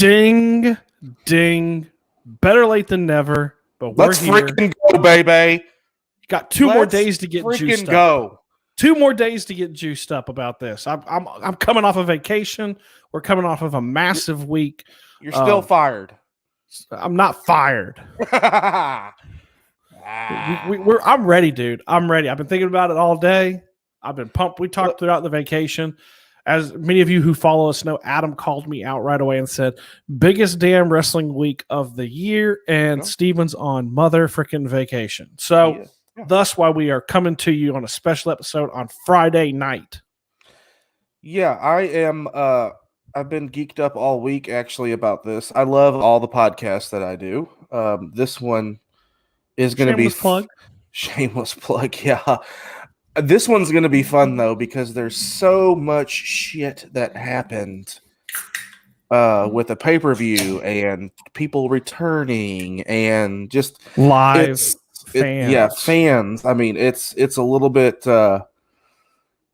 Ding, ding. Better late than never, but we're Let's here. freaking go, baby. Got two more days to get juiced up. Go. 2 more days to get juiced up about this. I'm coming off a vacation. We're coming off of a massive week. You're still fired. I'm not fired. I'm ready, dude. I'm ready. I've been thinking about it all day. I've been pumped. We talked throughout the vacation. As many of you who follow us know, Adam called me out right away and said, biggest damn wrestling week of the year, and Steven's on mother freaking vacation. So thus why we are coming to you on a special episode on Friday night. Yeah, I am. I've been geeked up all week actually about this. I love all the podcasts that I do. This one is going to be shameless plug. Yeah. This one's going to be fun, though, because there's so much shit that happened with the pay-per-view and people returning and just live fans. Fans. I mean, it's a little bit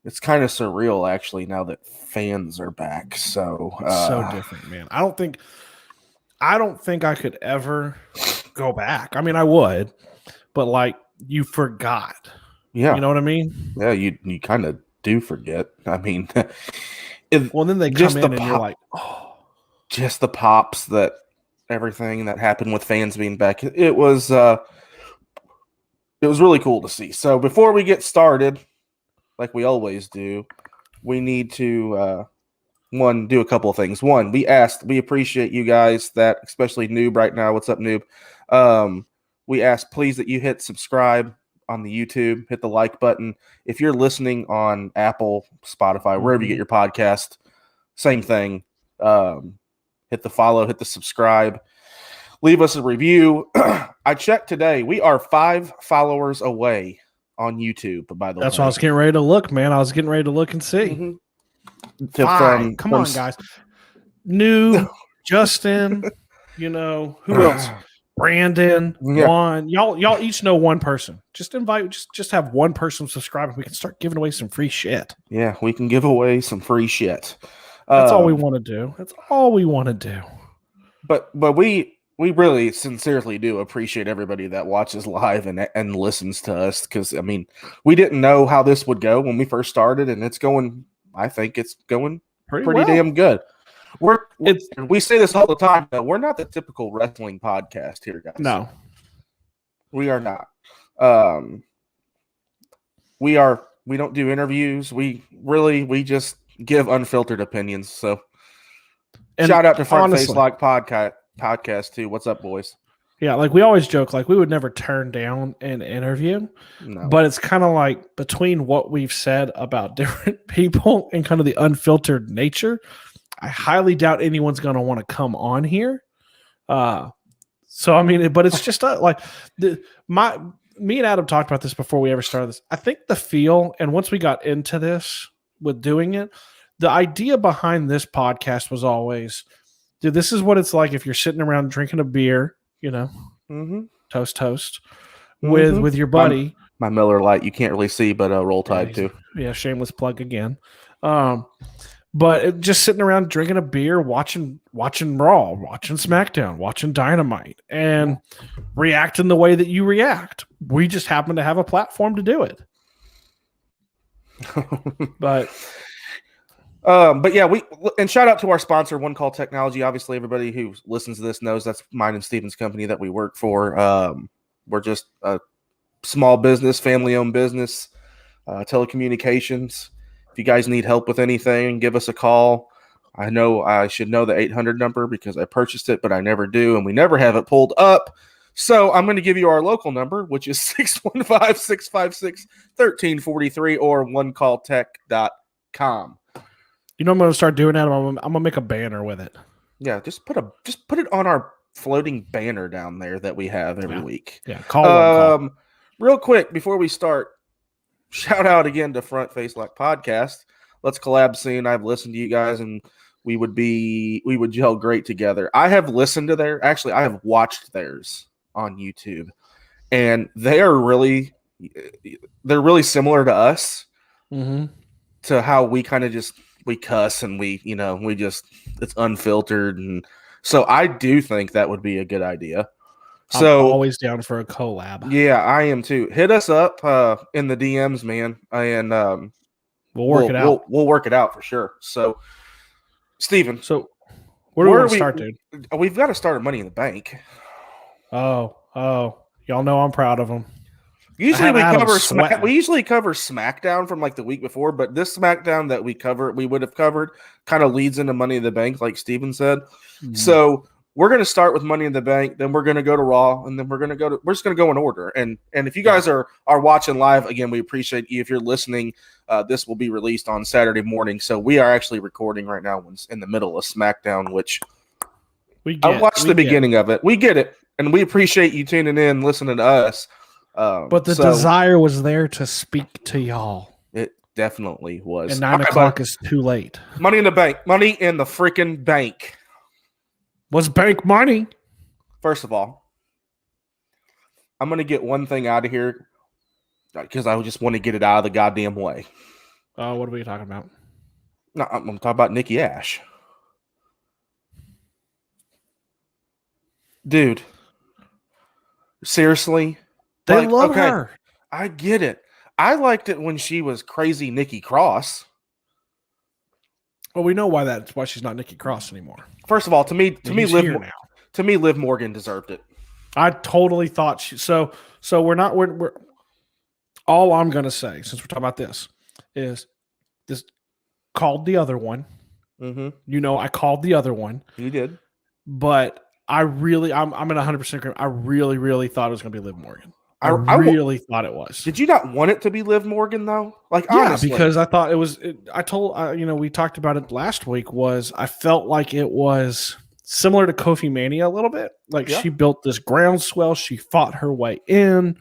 it's kind of surreal, actually, now that fans are back. So different, man. I don't think I could ever go back. I mean, I would, but like you forgot. Yeah. You know what I mean? Yeah, you kind of do forget. I mean, well, then they come in and you're like, just the pops that everything that happened with fans being back. It was really cool to see. So before we get started, like we always do, we need to do a couple of things. One, we appreciate you guys that, especially Noob right now. What's up, Noob? We asked please that you hit subscribe on the YouTube, hit the like button. If you're listening on Apple, Spotify, wherever you get your podcast, same thing. Hit the follow, hit the subscribe, leave us a review. I checked today. We are 5 followers away on YouTube, by the way. That's why I was getting ready to look, man. I was getting ready to look and see. Mm-hmm. Come on, guys. New Justin, who else? Brandon, Juan, y'all each know one person. Just have one person subscribe, and we can start giving away some free shit. Yeah, we can give away some free shit. That's all we want to do. That's all we want to do. But we really sincerely do appreciate everybody that watches live and listens to us, because I mean, we didn't know how this would go when we first started, and I think it's going pretty damn good. We say this all the time, but we're not the typical wrestling podcast here, guys. No, we are not. We don't do interviews. We just give unfiltered opinions. So shout out to Front Face Lock podcast too. What's up, boys? Yeah, like we always joke, like we would never turn down an interview, but it's kind of like between what we've said about different people and kind of the unfiltered nature, I highly doubt anyone's going to want to come on here. So, I mean, but it's just like me and Adam talked about this before we ever started this. I think the feel, and once we got into this with doing it, the idea behind this podcast was always, dude, this is what it's like if you're sitting around drinking a beer, toast with your buddy. My Miller Lite, you can't really see, but Roll Tide too. Yeah, shameless plug again. But just sitting around drinking a beer, watching Raw, watching SmackDown, watching Dynamite, and reacting the way that you react. We just happen to have a platform to do it. But yeah, and shout out to our sponsor, One Call Technology. Obviously, everybody who listens to this knows that's mine and Steven's company that we work for. We're just a small business, family-owned business, telecommunications. If you guys need help with anything, give us a call. I know I should know the 800 number because I purchased it, but I never do, and we never have it pulled up. So I'm going to give you our local number, which is 615-656-1343 or onecalltech.com. You know what I'm going to start doing, Adam? I'm going to make a banner with it. Yeah, just put it on our floating banner down there that we have every week. Yeah, call. Real quick before we start, shout out again to Front Face Lock Podcast. Let's collab soon. I've listened to you guys, and we would gel great together. I have listened to I have watched theirs on YouTube, and they're really similar to us. To how we kind of we cuss and it's unfiltered, and So I do think that would be a good idea. I'm So always down for a collab. yeah, I am too. Hit us up in the DMs, man, and We'll work it out. We'll work it out for sure. So, Steven, So where do we want to start, dude? We've got to start at Money in the Bank. Oh, y'all know I'm proud of them. Usually we usually cover SmackDown from like the week before, but this SmackDown that we would have covered kind of leads into Money in the Bank, like Steven said. Mm-hmm. So we're going to start with Money in the Bank, then we're going to go to Raw, and then we're just going to go in order. And if you guys are watching live, again, we appreciate you. If you're listening, this will be released on Saturday morning. So we are actually recording right now in the middle of SmackDown, which I watched the beginning of it. We get it, and we appreciate you tuning in, listening to us. But the desire was there to speak to y'all. It definitely was. And 9 o'clock is too late. Money in the Bank. Money in the freaking bank. What's bank money? First of all, I'm going to get one thing out of here because I just want to get it out of the goddamn way. What are we talking about? No, I'm talking about Nikki Ash. Dude. Seriously? They love her. I get it. I liked it when she was crazy Nikki Cross. Well, we know why she's not Nikki Cross anymore. First of all, to me, Liv Morgan deserved it. I totally thought so we're all I'm gonna say, since we're talking about this, is this called the other one. Mm-hmm. I called the other one. You did. But I'm in 100% agreement. I really, really thought it was gonna be Liv Morgan. I really thought it was. Did you not want it to be Liv Morgan though? Honestly. Because I thought it was. We talked about it last week. I felt like it was similar to Kofi Mania a little bit. She built this groundswell. She fought her way in.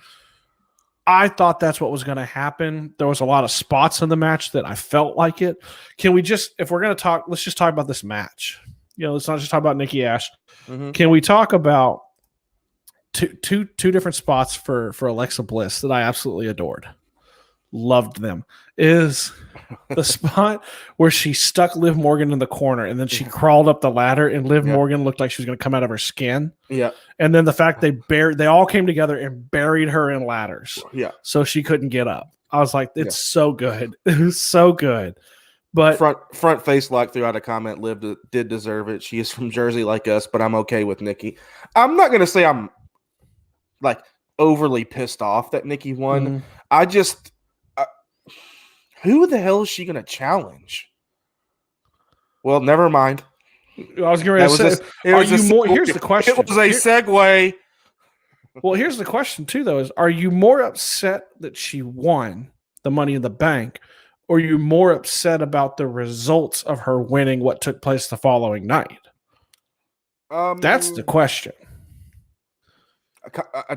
I thought that's what was going to happen. There was a lot of spots in the match that I felt like it. Can we if we're going to talk, let's just talk about this match. Let's not just talk about Nikki Ash. Mm-hmm. Can we talk about two different spots for Alexa Bliss that I absolutely adored? Loved them. Is the spot where she stuck Liv Morgan in the corner and then she crawled up the ladder and Liv Morgan looked like she was going to come out of her skin. Yeah. And then the fact they all came together and buried her in ladders. Yeah. So she couldn't get up. I was like, it's so good. It was so good. But front face lock throughout a comment. Liv did deserve it. She is from Jersey like us, but I'm okay with Nikki. I'm not going to say I'm like overly pissed off that Nikki won. Mm-hmm. I just who the hell is she going to challenge? Well, never mind. I was going to say, here's the question. It was a segue. Well, here's the question too, though: is are you more upset that she won the Money in the Bank, or are you more upset about the results of her winning what took place the following night? That's the question.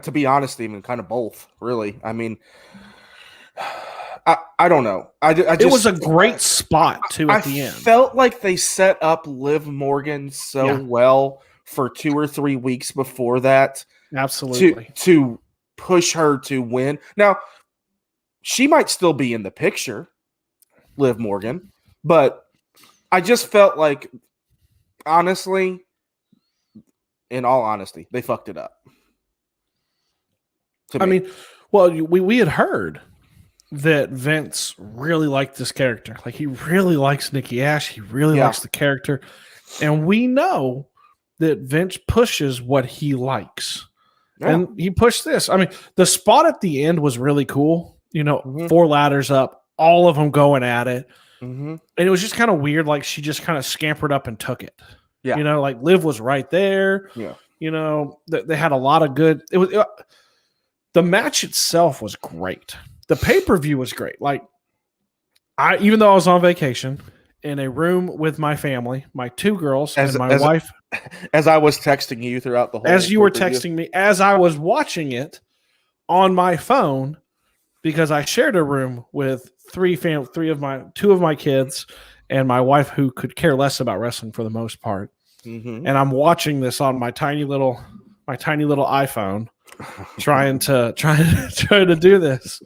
To be honest, even kind of both, really. I mean, I don't know. It was a great spot too at the end. I felt like they set up Liv Morgan so well for 2 or 3 weeks before that. Absolutely. To push her to win. Now, she might still be in the picture, Liv Morgan, but I just felt like, honestly, in all honesty, they fucked it up. I mean, well, we had heard that Vince really liked this character. Like, he really likes Nikki Ash. He really likes the character. And we know that Vince pushes what he likes. Yeah. And he pushed this. I mean, the spot at the end was really cool. 4 ladders up, all of them going at it. Mm-hmm. And it was just kind of weird. Like, she just kind of scampered up and took it. Yeah. Like Liv was right there. Yeah. They had a lot of good. The match itself was great. The pay-per-view was great. Like, even though I was on vacation in a room with my family, my 2 girls and my wife. As I was texting you throughout the whole. As you were texting me, as I was watching it on my phone, because I shared a room with 2 of my kids and my wife, who could care less about wrestling for the most part. Mm-hmm. And I'm watching this on my tiny little iPhone, trying to do this.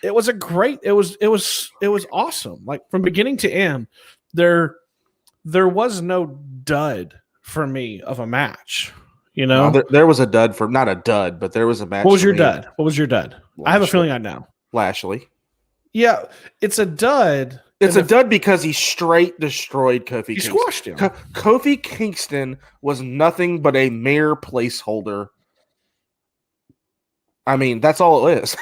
It was it was awesome. Like, from beginning to end, there was no dud for me of a match. You know, no, there was a dud for not a dud, but there was a match. What was your dud? What was your dud? Lashley. I have a feeling I know. Lashley. Yeah, it's a dud. It's a dud because he straight destroyed Kofi Kingston. He squashed him. Kofi Kingston was nothing but a mere placeholder. I mean, that's all it is.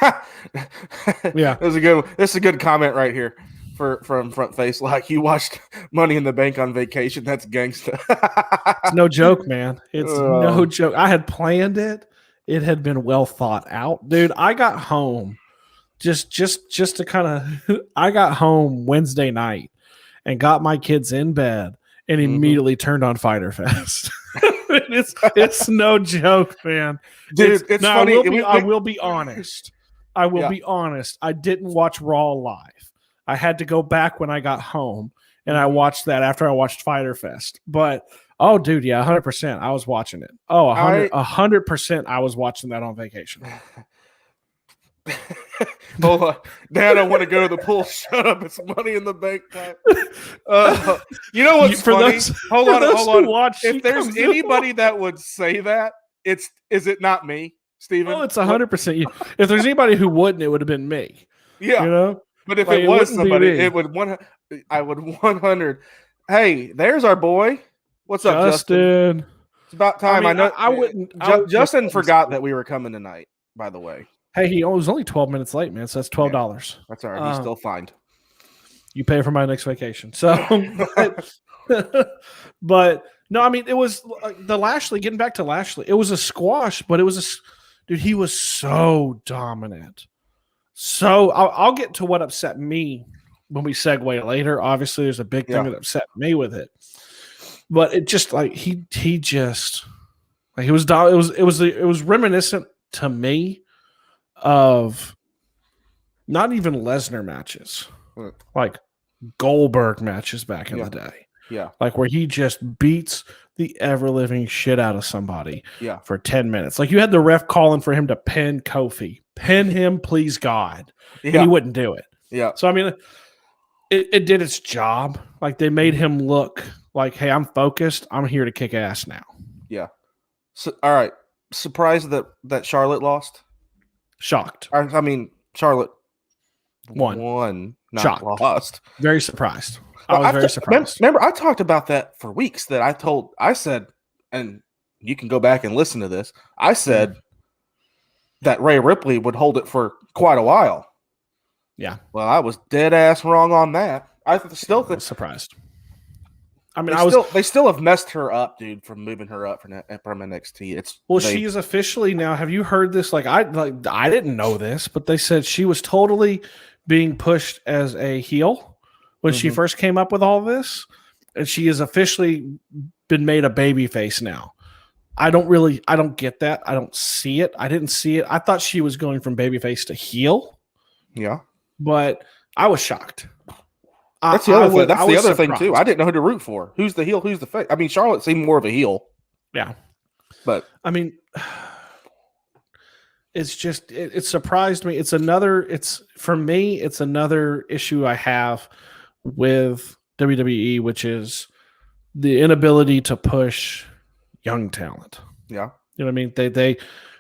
Yeah. This is a good comment right here from Front Face. Like, you watched Money in the Bank on vacation. That's gangsta. It's no joke, man. It's no joke. I had planned it. It had been well thought out. Dude, I got home just to kind of I got home Wednesday night and got my kids in bed and immediately turned on Fyter Fest. It's no joke, man. Dude, it's funny. I will be honest. I didn't watch Raw live. I had to go back when I got home, and I watched that after I watched Fyter Fest. But, oh, dude, yeah, 100%. I was watching it. Oh, 100% I was watching that on vacation. Hold on. Dad, I want to go to the pool. Shut up. It's Money in the Bank time. You know what's funny? Hold on. If there's anybody that would say that, is it not me, Steven? Oh, it's 100% you. If there's anybody who wouldn't, it would have been me. Yeah. You know? But if it was somebody, I would 100. Hey, there's our boy. What's up, Justin? It's about time. I know. Justin forgot that we were coming tonight, by the way. Hey, he was only 12 minutes late, man. So that's $12. Yeah, that's all right. He's still fined. You pay for my next vacation. So, but no, I mean, it was the Lashley, getting back to Lashley, it was a squash, but it was dude, he was so dominant. So I'll get to what upset me when we segue later. Obviously, there's a big thing that upset me with it, but it just like he just like it was reminiscent to me of not even Lesnar matches, like Goldberg matches back in the day. Yeah, like where he just beats the ever living shit out of somebody. Yeah, for 10 minutes. Like you had the ref calling for him to pin Kofi. Pin him, please God. Yeah. And he wouldn't do it. Yeah. So, I mean, it did its job. Like, they made him look like, hey, I'm focused. I'm here to kick ass now. Yeah. So, all right. Surprised that Charlotte lost? Shocked. I mean, Charlotte won. Not shocked. Lost. Very surprised. I was very surprised. Remember, I talked about that for weeks that I said, and you can go back and listen to this. I said that Rhea Ripley would hold it for quite a while. Yeah. Well, I was dead ass wrong on that. I still think surprised. I mean, they still have messed her up, dude, from moving her up from NXT. She is officially now. Have you heard this? I didn't know this, but they said she was totally being pushed as a heel when she first came up with all this, and she has officially been made a babyface now. I don't get that. I don't see it. I didn't see it. I thought she was going from babyface to heel. Yeah. But I was shocked. That's the other thing too. I didn't know who to root for. Who's the heel? Who's the face? I mean, Charlotte seemed more of a heel. Yeah. But I mean, it's just it surprised me. For me, it's another issue I have with WWE, which is the inability to push young talent. Yeah. You know what I mean?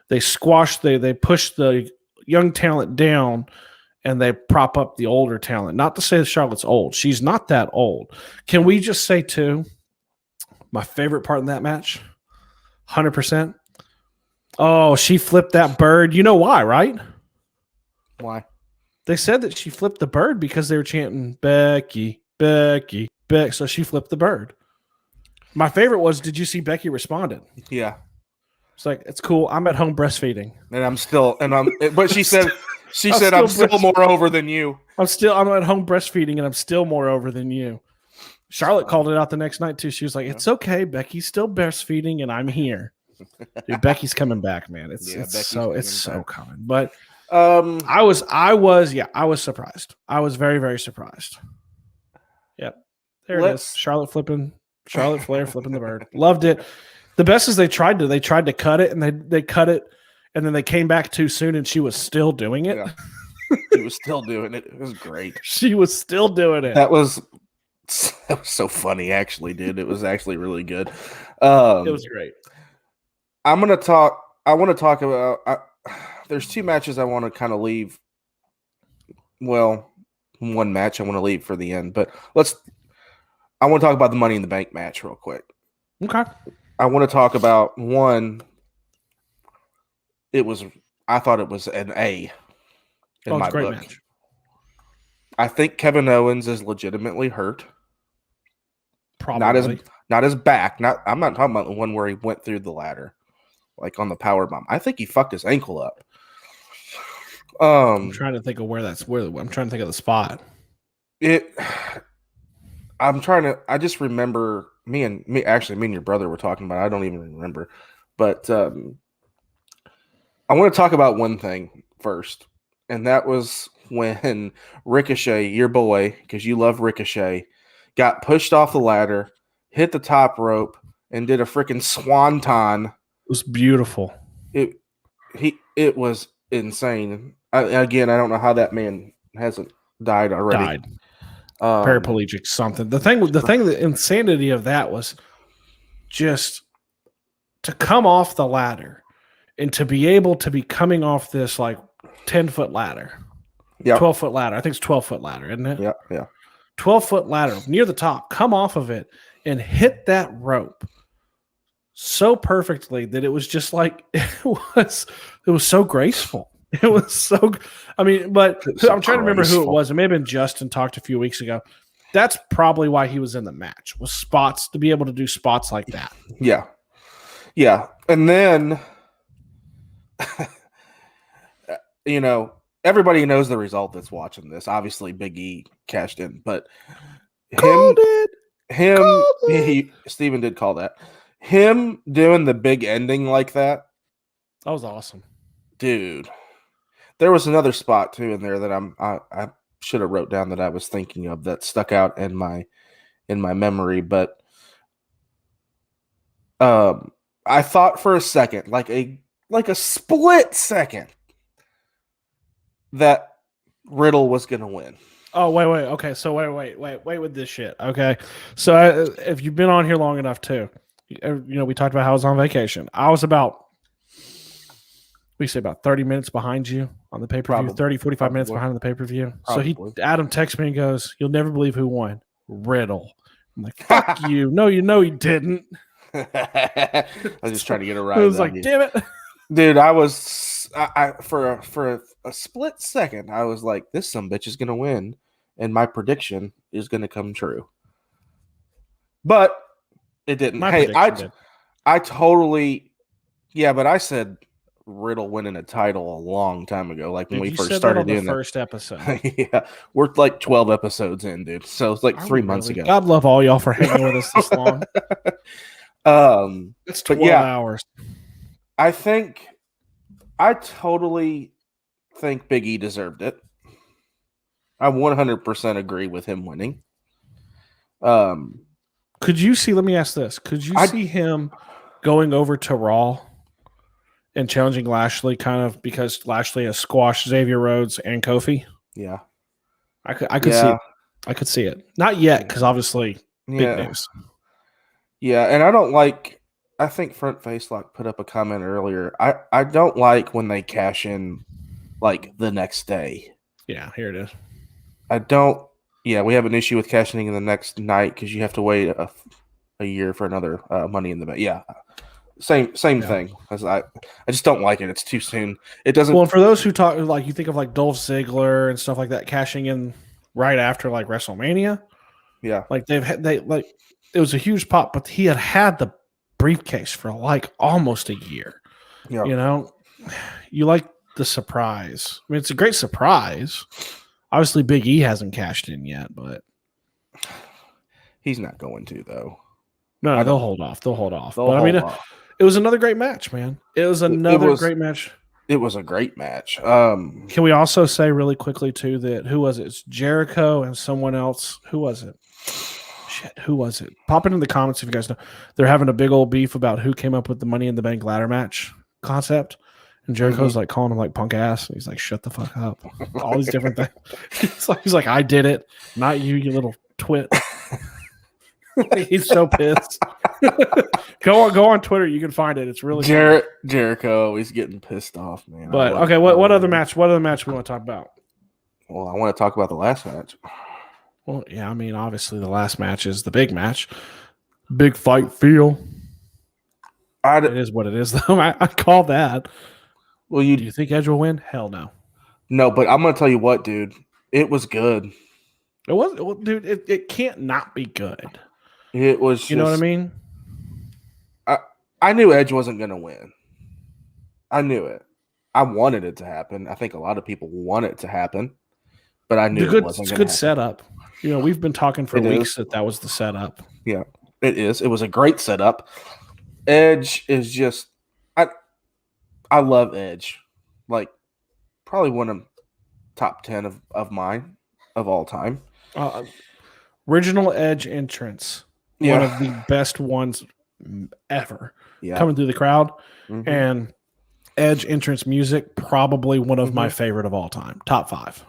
They squash, they push the young talent down and they prop up the older talent. Not to say that Charlotte's old. She's not that old. Can we just say, too, my favorite part in that match, 100%? Oh, she flipped that bird. You know why, right? Why? They said that she flipped the bird because they were chanting, Becky, Becky, Becky. So she flipped the bird. My favorite was, did you see Becky responded? Yeah. It's like, it's cool. I'm at home breastfeeding. But she said, I'm still more over than you. I'm at home breastfeeding and I'm still more over than you. Charlotte called it out the next night too. She was like, it's okay. Becky's still breastfeeding and I'm here. Dude, Becky's coming back, man. It's so common. But I was surprised. I was very, very surprised. Yep. There it is. Charlotte Flair flipping the bird. Loved it. The best is they tried to cut it and they cut it and then they came back too soon and she was still doing it. Yeah. She was still doing it. It was great. She was still doing it. That was so funny, actually, dude. It was actually really good. It was great. I want to talk about. There's two matches I want to kind of leave. Well, one match I want to leave for the end, but I want to talk about the Money in the Bank match real quick. Okay. I want to talk about one. I thought it was an A in my book. Match. I think Kevin Owens is legitimately hurt. Probably not his back. I'm not talking about the one where he went through the ladder, like on the power bomb. I think he fucked his ankle up. I'm trying to think of I'm trying to think of the spot. I just remember me and your brother were talking about it. I don't even remember. But I want to talk about one thing first. And that was when Ricochet, your boy, because you love Ricochet, got pushed off the ladder, hit the top rope, and did a freaking swanton. It was beautiful. It was insane. I don't know how that man hasn't died already. Paraplegic something. The insanity of that was just to come off the ladder and to be able to be coming off this like 10-foot ladder. Yeah. 12-foot ladder. I think it's 12-foot ladder, isn't it? Yeah. 12-foot ladder near the top, come off of it and hit that rope so perfectly that it was just like it was so graceful. It was so, I mean, but I'm trying to remember who it was. It may have been Justin talked a few weeks ago. That's probably why he was in the match, was spots, to be able to do spots like that. Yeah. Yeah. And then, everybody knows the result that's watching this. Obviously, Big E cashed in, but Steven did call that. Him doing the big ending like that. That was awesome. Dude. There was another spot too in there that I should have wrote down that I was thinking of that stuck out in my memory, but I thought for a second, like a split second, that Riddle was going to win. Oh, wait. Okay, so wait with this shit. Okay, so if you've been on here long enough too, we talked about how I was on vacation. I was about 30 minutes behind you on the pay-per-view, 30, 45 minutes behind the pay-per-view. Probably. So Adam texts me and goes, "You'll never believe who won. Riddle." I'm like, "Fuck you. No, you didn't." I was just trying to get a ride. I was like, "Damn it." Dude, I was for a split second, I was like, this sumbitch is going to win, and my prediction is going to come true. But it didn't. I totally, but I said Riddle winning a title a long time ago, like when we first started doing the first episode. Yeah, we're like 12 episodes in, dude. So it's like 3 months ago. God love all y'all for hanging with us this long. It's 12 hours. I totally think Big E deserved it. I 100% agree with him winning. Could you see? Let me ask this: could you see him going over to Raw and challenging Lashley, kind of because Lashley has squashed Xavier Rhodes and Kofi? Yeah, I could see it. I could see it. Not yet, because obviously big news. Yeah, and I don't like. I think Front Face Lock put up a comment earlier. I don't like when they cash in like the next day. Yeah, here it is. I don't. Yeah, we have an issue with cashing in the next night because you have to wait a year for another Money in the Bank. Yeah, same thing. As I just don't like it. It's too soon. It doesn't. Well, for those who talk, like you think of like Dolph Ziggler and stuff like that, cashing in right after like WrestleMania. Yeah, like it was a huge pop, but he had the briefcase for like almost a year. Yeah, you like the surprise. I mean, it's a great surprise. Obviously, Big E hasn't cashed in yet, but he's not going to though. No, they'll hold off. It was another great match, man. It was another great match. It was a great match. Can we also say really quickly too that who was it? It's Jericho and someone else. Who was it? Shit, who was it? Pop it in the comments if you guys know. They're having a big old beef about who came up with the Money in the Bank ladder match concept. And Jericho's like calling him like punk ass. And he's like, shut the fuck up. All these different things. He's like, I did it, not you little twit. He's so pissed. Because Go on Twitter. You can find it. It's really Jericho. He's getting pissed off, man. But okay, what other match? What other match we want to talk about? Well, I want to talk about the last match. Well, yeah, I mean, obviously the last match is the big match. Big fight feel. It is what it is, though. I call that. Well, do you think Edge will win? Hell no. No, but I'm gonna tell you what, dude. It was good. It was, well, dude. It can't not be good. It was. You know what I mean? I knew Edge wasn't gonna win. I knew it. I wanted it to happen. I think a lot of people want it to happen, but I knew it wasn't. It's a good setup. You know, we've been talking for weeks that was the setup. Yeah, it is. It was a great setup. Edge is just. I love Edge. Like, probably one of top 10 of mine of all time. Original Edge entrance. Yeah. One of the best ones ever. Yeah. Coming through the crowd. Mm-hmm. And Edge entrance music, probably one of my favorite of all time. Top 5.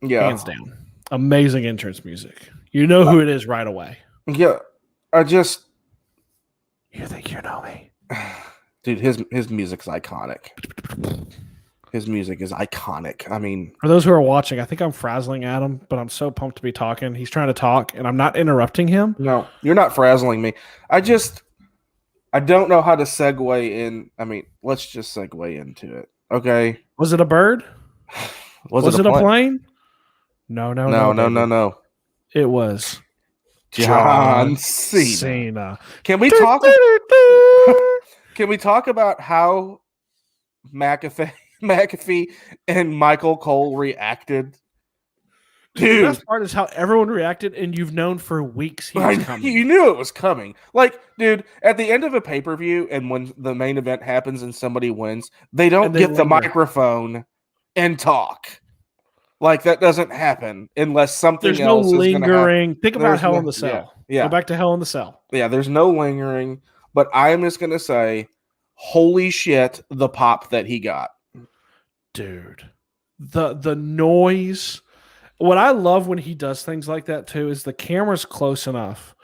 Yeah. Hands down. Amazing entrance music. You know who it is right away. Yeah. You think you know me? Dude, his music's iconic. His music is iconic. I mean, for those who are watching, I think I'm frazzling Adam, but I'm so pumped to be talking. He's trying to talk, and I'm not interrupting him. No, you're not frazzling me. I don't know how to segue in. I mean, let's just segue into it. Okay. Was it a bird? Was it a plane? No. It was John Cena. Can we talk? Can we talk about how McAfee and Michael Cole reacted? Dude, the best part is how everyone reacted, and you've known for weeks he was coming. You knew it was coming. Like, dude, at the end of a pay-per-view, and when the main event happens and somebody wins, they don't get the microphone and talk. Like, that doesn't happen unless something else is going to happen. There's no lingering. Think about Hell in the Cell. Yeah. Go back to Hell in the Cell. Yeah, there's no lingering. But I'm just going to say, holy shit, the pop that he got. Dude. The noise. What I love when he does things like that, too, is the camera's close enough,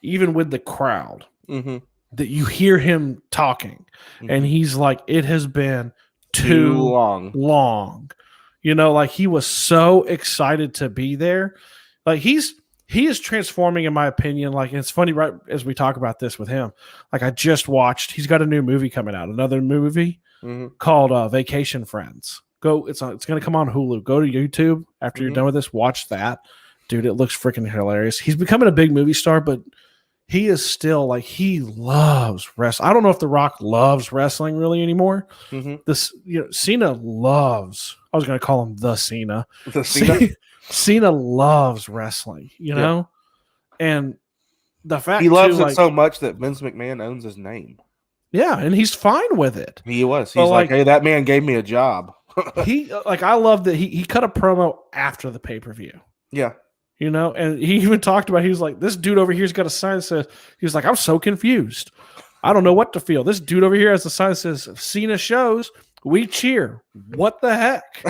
even with the crowd, that you hear him talking. And he's like, it has been too long. You know, like, he was so excited to be there. Like, he is transforming, in my opinion. Like, and it's funny, right as we talk about this with him. Like, I just watched, he's got a new movie coming out, another movie called Vacation Friends. It's going to come on Hulu. Go to YouTube after you're done with this. Watch that. Dude, it looks freaking hilarious. He's becoming a big movie star, but he is still, like, he loves wrestling. I don't know if The Rock loves wrestling really anymore. Cena loves, I was going to call him the Cena. The Cena? Cena loves wrestling, you know? And the fact he loves it so much that Vince McMahon owns his name. Yeah, and he's fine with it. He was. He's like, hey, that man gave me a job. I love that he cut a promo after the pay-per-view. Yeah. You know, and he even talked about, he was like, this dude over here's got a sign that says, he was like, I'm so confused. I don't know what to feel. This dude over here has a sign that says, Cena shows, we cheer. What the heck?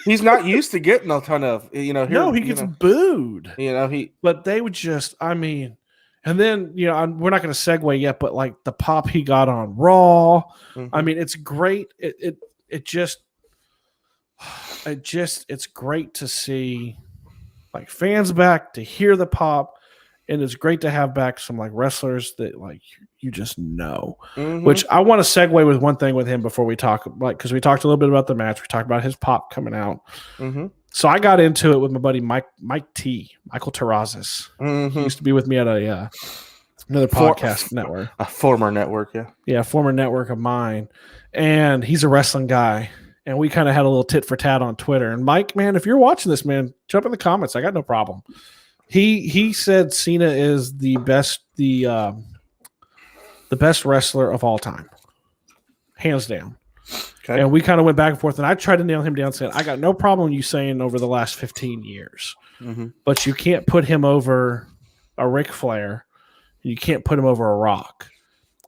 He's not used to getting a ton of, he gets booed. But they would just, I mean, and then, we're not going to segue yet, but like the pop he got on Raw, I mean, it's great. It's great to see like fans back, to hear the pop, and it's great to have back some like wrestlers that like you just know. Which I want to segue with one thing with him before we talk, like, because we talked a little bit about the match, we talked about his pop coming out. So I got into it with my buddy Michael Terrazas. He used to be with me at another podcast network, a former network, former network of mine, and he's a wrestling guy. And we kind of had a little tit for tat on Twitter. And Mike, man, if you're watching this, man, jump in the comments. I got no problem. He said Cena is the best wrestler of all time, hands down. Okay. And we kind of went back and forth, and I tried to nail him down, saying I got no problem you saying over the last 15 years, but you can't put him over a Ric Flair, you can't put him over a Rock.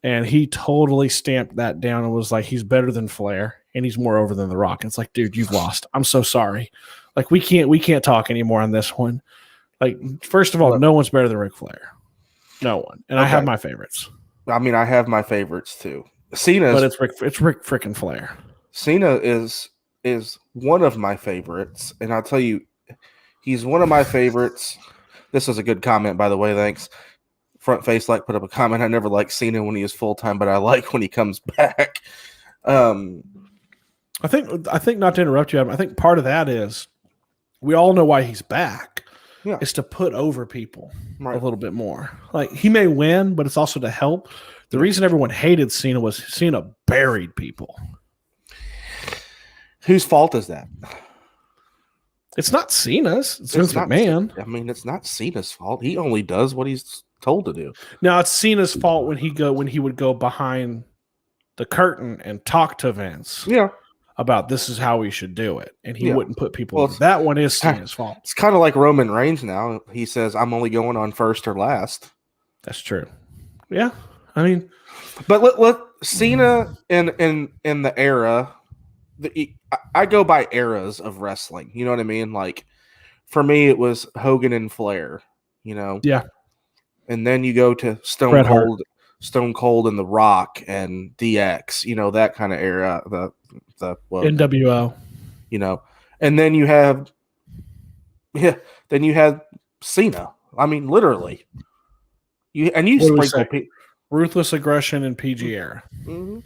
And he totally stamped that down and was like, he's better than Flair. And he's more over than The Rock. And it's like, dude, you've lost. I'm so sorry. Like, we can't talk anymore on this one. Like, first of all, no one's better than Ric Flair. No one. And I have my favorites. I mean, I have my favorites too. Cena, but it's Rick freaking Flair. Cena is one of my favorites, and I'll tell you, he's one of my favorites. This was a good comment, by the way. Thanks. Front Face put up a comment. I never liked Cena when he was full time, but I like when he comes back. I think not to interrupt you, I think part of that is we all know why he's back. Yeah. It's to put over people a little bit more. Like, he may win, but it's also to help. The reason everyone hated Cena was Cena buried people. Whose fault is that? It's not Cena's. It's Vince McMahon. I mean, it's not Cena's fault. He only does what he's told to do. Now, it's Cena's fault when he would go behind the curtain and talk to Vince. Yeah. About this is how we should do it. And he wouldn't put people over. That one is Cena's fault. It's kind of like Roman Reigns now. He says, I'm only going on first or last. That's true. Yeah. I mean, but let Cena in the era, I go by eras of wrestling. You know what I mean? Like, for me, it was Hogan and Flair, you know? Yeah. And then you go to Stone Cold and The Rock and DX, you know, that kind of era, the NWO, you know, and then you have, Cena. I mean, literally, ruthless aggression in PG era. Mm-hmm.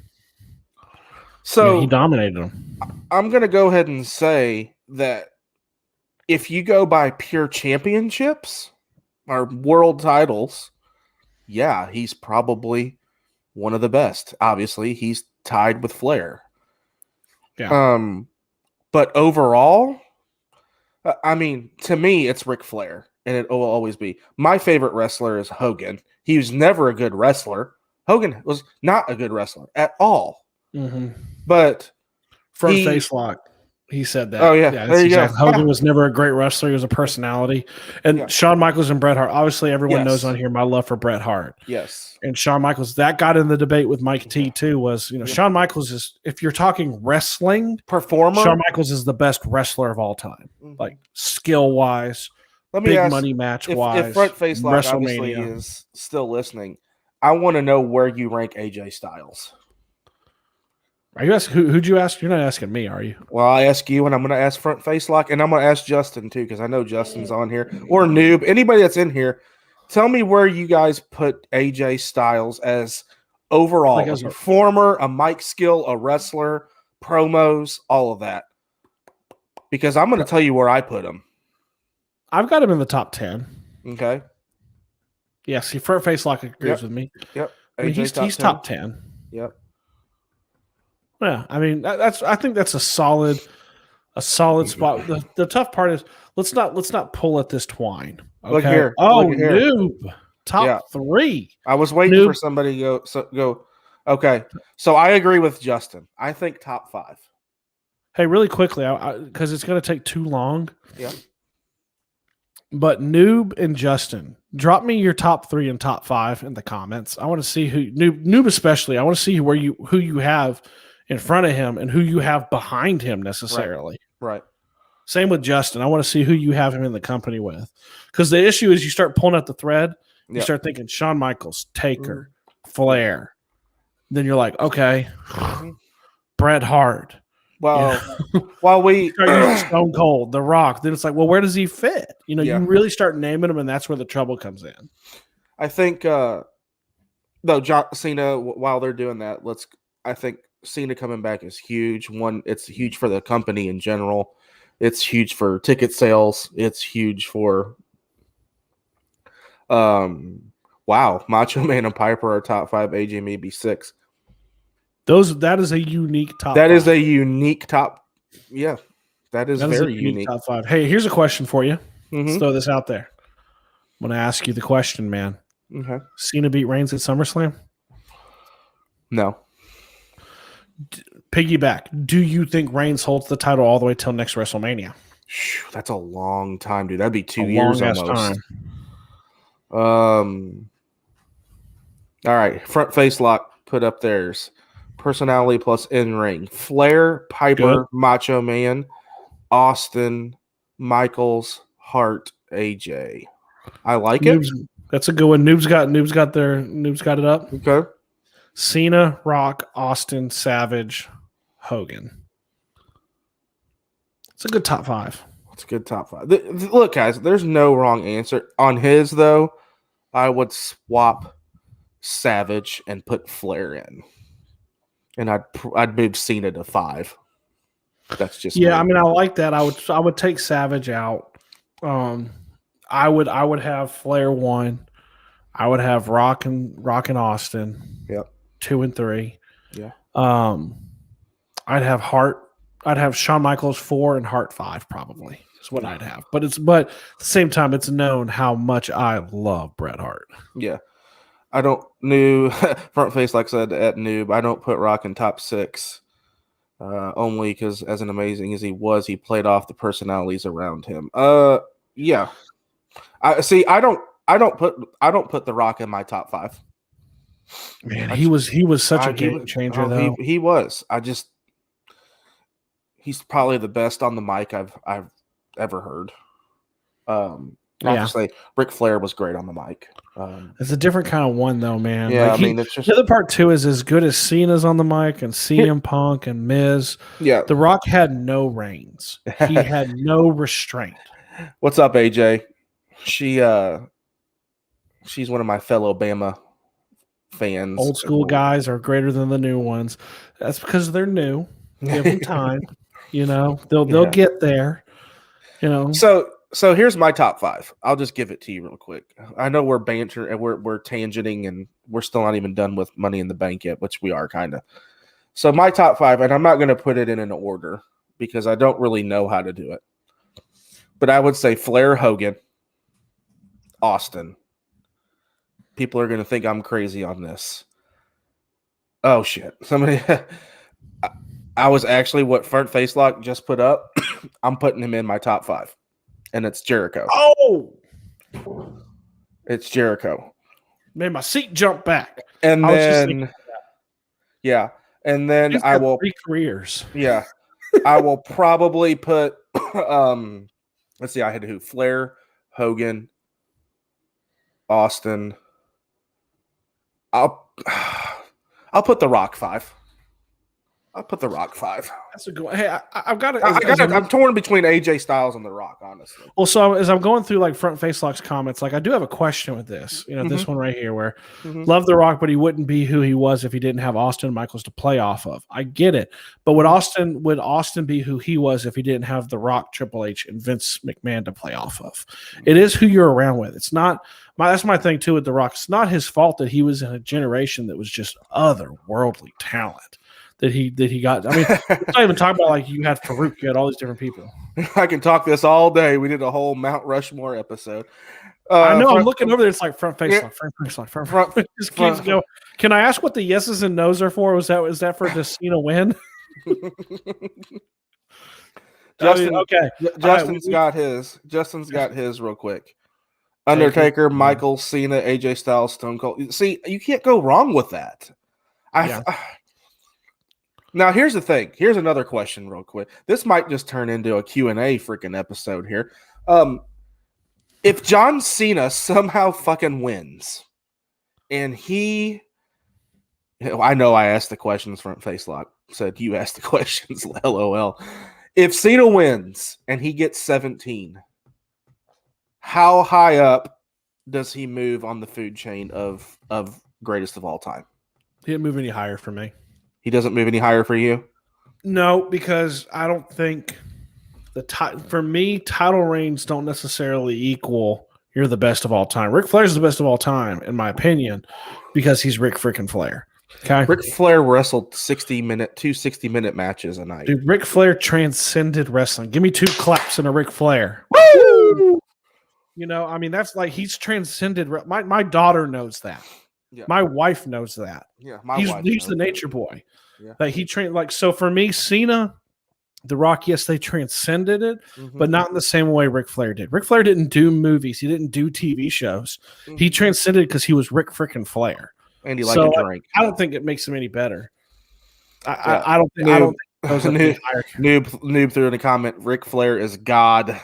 So he dominated them. I'm going to go ahead and say that if you go by pure championships or world titles, yeah, he's probably one of the best. Obviously, he's tied with Flair. Yeah. But overall, I mean, to me, it's Ric Flair, and it will always be. My favorite wrestler is Hogan. He was never a good wrestler. Hogan was not a good wrestler at all. Mm-hmm. But front face lock. He said that. Oh, yeah. There you go. Hogan was never a great wrestler. He was a personality. And Shawn Michaels and Bret Hart. Obviously, everyone knows on here my love for Bret Hart. Yes. And Shawn Michaels, that got in the debate with Mike T, too, was, Shawn Michaels is, if you're talking wrestling, performer, Shawn Michaels is the best wrestler of all time. Mm-hmm. Like, skill-wise, big money match-wise. If Front Face Lock obviously is still listening, I want to know where you rank AJ Styles. Are you asking who'd you ask? You're not asking me, are you? Well, I ask you, and I'm going to ask Front Face Lock, and I'm going to ask Justin too, because I know Justin's on here, or Noob, anybody that's in here. Tell me where you guys put AJ Styles as overall, as a performer, a mic skill, a wrestler, promos, all of that. Because I'm going to tell you where I put him. I've got him in the top 10. Okay. Yeah, see, Front Face Lock agrees with me. Yep. I mean, he's top 10. Yep. Yeah, I mean I think that's a solid spot. The tough part is let's not pull at this twine. Okay? Look here. Noob, top 3. I was waiting for somebody to go. Okay, so I agree with Justin. I think top 5. Hey, really quickly, because it's going to take too long. Yeah. But Noob and Justin, drop me your top 3 and top 5 in the comments. I want to see who Noob especially. I want to see who you have in front of him and who you have behind him necessarily. Right. Same with Justin. I want to see who you have him in the company with. Because the issue is you start pulling out the thread, you start thinking Shawn Michaels, Taker, Flair. Then you're like, okay, Bret Hart. Well, while we start using Stone Cold, The Rock, then it's like, well, where does he fit? You really start naming them, and that's where the trouble comes in. I think, Cena, while they're doing that, I think Cena coming back is huge. One, it's huge for the company in general. It's huge for ticket sales. It's huge for, Macho Man and Piper are top 5. AJ maybe 6. That is a unique top. That 5. Is a unique top. Yeah, that is very unique. Top 5. Hey, here's a question for you. Mm-hmm. Let's throw this out there. I'm going to ask you the question, man. Okay. Cena beat Reigns at SummerSlam? No. Piggyback. Do you think Reigns holds the title all the way till next WrestleMania? That's a long time, dude. That'd be 2 years almost. All right. Front Face Lock put up theirs. Personality plus in-ring. Flair, Piper, Macho Man, Austin, Michaels, Hart, AJ. I like it. That's a good one. Noob's got it up. Okay. Cena, Rock, Austin, Savage, Hogan. It's a good top 5. It's a good top 5. Look, guys, there's no wrong answer. On his, though, I would swap Savage and put Flair in. And I'd move Cena to 5. That's just I mean, I like that. I would take Savage out. I would have Flair 1. I would have Rock and Austin. Yep. 2 and 3. Yeah. I'd have Hart. I'd have Shawn Michaels 4 and Hart 5 probably. Is what I'd have. But at the same time, it's known how much I love Bret Hart. Yeah. I don't front face, like I said, at Noob. I don't put Rock in top 6. Only because, as an amazing as he was, he played off the personalities around him. Yeah. I don't put The Rock in my top 5. Man, he was such a game changer, though. He was. He's probably the best on the mic I've ever heard. Obviously, Ric Flair was great on the mic. It's a different kind of one, though, man. Yeah, it's just the other part too is as good as Cena's on the mic and CM Punk and Miz. Yeah, The Rock had no reins. He had no restraint. What's up, AJ? She's one of my fellow Bama fans. Old school guys are greater than the new ones. That's because they're new. Give them time. They'll get there. So here's my top 5. I'll just give it to you real quick. I know we're banter and we're tangenting and we're still not even done with Money in the Bank yet, which we are kind of. So my top 5, and I'm not going to put it in an order because I don't really know how to do it. But I would say Flair, Hogan, Austin. People are going to think I'm crazy on this. Oh, shit. Somebody... I was actually what Front Face Lock just put up. I'm putting him in my top 5. And it's Jericho. Oh! It's Jericho. Made my seat jump back. And then... Yeah. And then I will... 3 careers. Yeah. I will probably put... let's see. I had who? Flair, Hogan, Austin. I'll put The Rock 5. I'll put The Rock 5. That's a good one. Hey, I've got it. I'm torn between AJ Styles and The Rock, honestly. Well, so as I'm going through like Front Face Lock's comments, like I do have a question with this. This one right here, where love The Rock, but he wouldn't be who he was if he didn't have Austin Michaels to play off of. I get it, but would Austin be who he was if he didn't have The Rock, Triple H, and Vince McMahon to play off of? It is who you're around with. It's not. That's my thing too with The Rock. It's not his fault that he was in a generation that was just otherworldly talent. That he got. I mean, let's not even talk about like you had Farouk, you had all these different people. I can talk this all day. We did a whole Mount Rushmore episode. I know. I'm looking over there. It's like Front Face Lock, Front Face Lock, Front. Just keeps going. Can I ask what the yeses and nos are for? Is that for the Cena win? Justin, okay. Justin's got his. Justin's got his real quick. Undertaker, Michael, Cena, AJ Styles, Stone Cold. See, you can't go wrong with that. Now, here's the thing. Here's another question real quick. This might just turn into a Q&A freaking episode here. If John Cena somehow fucking wins, and I know I asked the questions, Front Face Lock said you asked the questions, LOL. If Cena wins and he gets 17, how high up does he move on the food chain of greatest of all time? He didn't move any higher for me. He doesn't move any higher for you? No, because I don't think for me, title reigns don't necessarily equal you're the best of all time. Ric Flair's the best of all time, in my opinion, because he's Ric freaking Flair. Okay, Ric Flair wrestled 60-minute matches a night. Dude, Ric Flair transcended wrestling. Give me 2 claps and a Ric Flair. Woo! I mean, that's like he's transcended. My daughter knows that. Yeah. My wife knows that. Yeah, he's the nature boy. Yeah. Like he trained so for me, Cena, The Rock, yes, they transcended it, but not in the same way Ric Flair did. Ric Flair didn't do movies. He didn't do TV shows. He transcended because he was Ric freaking Flair. And he liked to drink. I don't think it makes him any better. I don't think Noob threw in a comment, Ric Flair is God.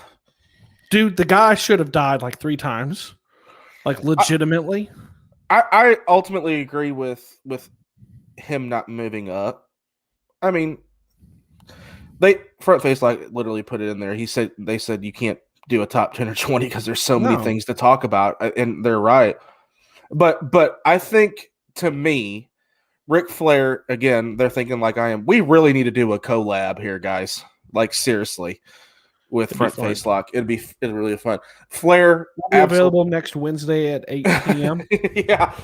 Dude, the guy should have died like 3 times. Like legitimately. I ultimately agree with him not moving up. I mean, they front face like literally put it in there. They said you can't do a top 10 or 20 because there's so many things to talk about, and they're right. But I think, to me, Ric Flair, again, they're thinking like I am. We really need to do a collab here, guys. Like, seriously, with Front Face Lock. It'd be really fun. Flair will be available next Wednesday at 8 p.m. Yeah.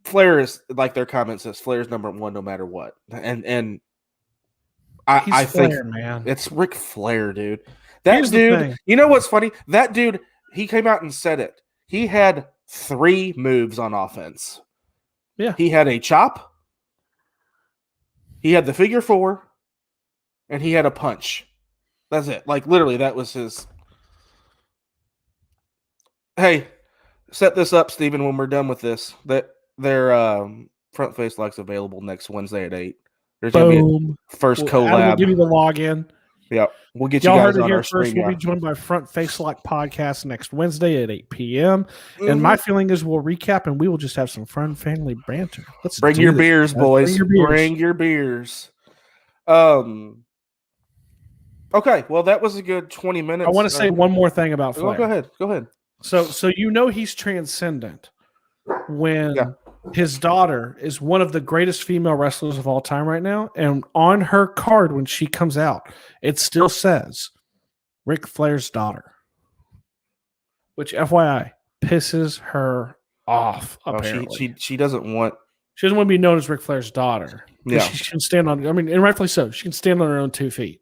Flair is, like their comment says, Flair's number one no matter what. And I think Flair, man. It's Ric Flair, dude. That dude, you know what's funny? That dude, he came out and said it. He had 3 moves on offense. Yeah. He had a chop, he had the figure 4, and he had a punch. That's it. Like, literally, that was his. Hey, set this up, Steven, when we're done with this. That their Front Face Lock's available next Wednesday at 8. There's going to be a first collab. Adam will give you the login. Yeah, we'll get you guys on our stream. We'll be joined by Front Face Lock Podcast next Wednesday at 8 p.m. Mm-hmm. And my feeling is we'll recap and we will just have some fun family banter. Let's bring your beers, boys. Bring your beers. Okay, well, that was a good 20 minutes. I want to say one more thing about Flair. Go ahead. So he's transcendent when his daughter is one of the greatest female wrestlers of all time right now, and on her card when she comes out, it still says Ric Flair's daughter, which FYI pisses her off. Apparently, she doesn't want. She doesn't want to be known as Ric Flair's daughter. Yeah, she can stand on. I mean, and rightfully so. She can stand on her own 2 feet.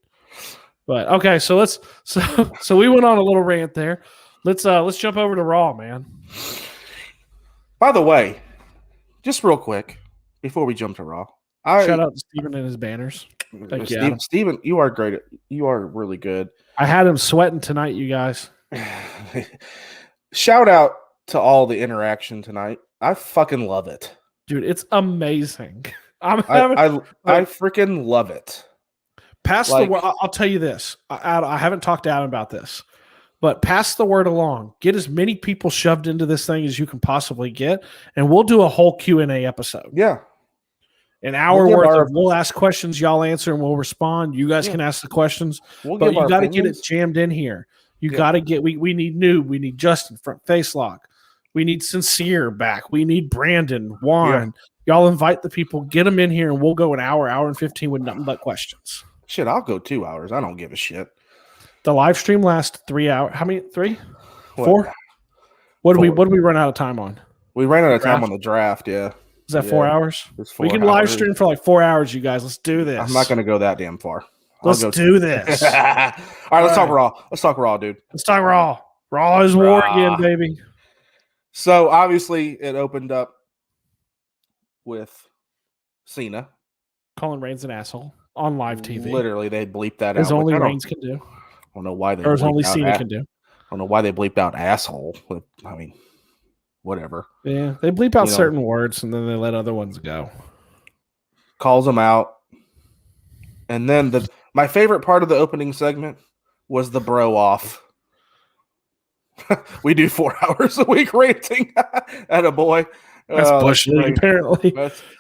But okay, so we went on a little rant there. Let's jump over to Raw, man. By the way, just real quick before we jump to Raw, shout out to Steven and his banners. Thank you, Steven, you are great. You are really good. I had him sweating tonight, you guys. Shout out to all the interaction tonight. I fucking love it, dude. It's amazing. I freaking love it. Pass the word. I'll tell you this. I haven't talked to Adam about this, but pass the word along. Get as many people shoved into this thing as you can possibly get, and we'll do a whole Q&A episode. Yeah. An hour worth. We'll ask questions, y'all answer, and we'll respond. You guys can ask the questions, but you got to get it jammed in here. You got to get. We need Noob. We need Justin, Front Face Lock. We need Sincere back. We need Brandon, Juan. Yeah. Y'all invite the people. Get them in here, and we'll go an hour and 15 with nothing but questions. Shit, I'll go 2 hours. I don't give a shit. The live stream lasts 3 hours. How many? 3? 4? What did we run out of time on? We ran out of time on the draft, yeah. Is that 4 hours? It's 4 we can live stream for like 4 hours, you guys. Let's do this. I'm not going to go that damn far. Let's do this. All right, let's talk Raw. Let's talk Raw, dude. Let's talk Raw. Raw is war again, baby. So, obviously, it opened up with Cena calling Reigns an asshole on live TV. Literally, they bleeped that out. As only Reigns can do. I don't know why they. Or as only Cena can do. I don't know why they bleeped out asshole. I mean, whatever. Yeah, they bleep out certain words and then they let other ones go. Calls them out, and then my favorite part of the opening segment was the bro off. We do 4 hours a week ranting at a boy. That's Bush League, apparently.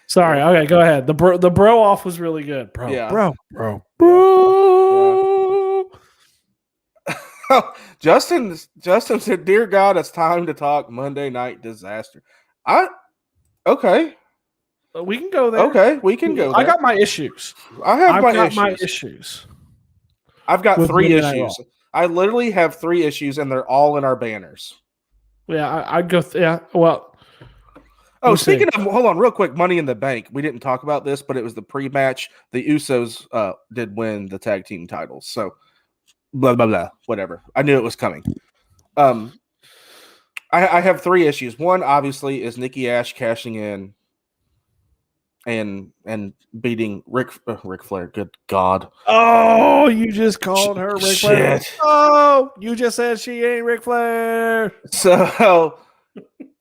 Sorry. Okay, go ahead. The bro off was really good, bro. Yeah. Bro. Yeah. Justin said, "Dear God, it's time to talk Monday Night Disaster." Okay. We can go there. Okay, we can go there. I got my issues. I've got my issues. I've got 3 issues. I literally have 3 issues, and they're all in our banners. Yeah, I'd go. Well. Oh, speaking of, hold on, real quick. Money in the Bank. We didn't talk about this, but it was the pre-match. The Usos did win the tag team titles. So, blah blah blah. Whatever. I knew it was coming. I have 3 issues. One, obviously, is Nikki Ash cashing in and beating Ric Flair. Good God! Oh, you just called her Ric Flair. Oh, you just said she ain't Ric Flair. So.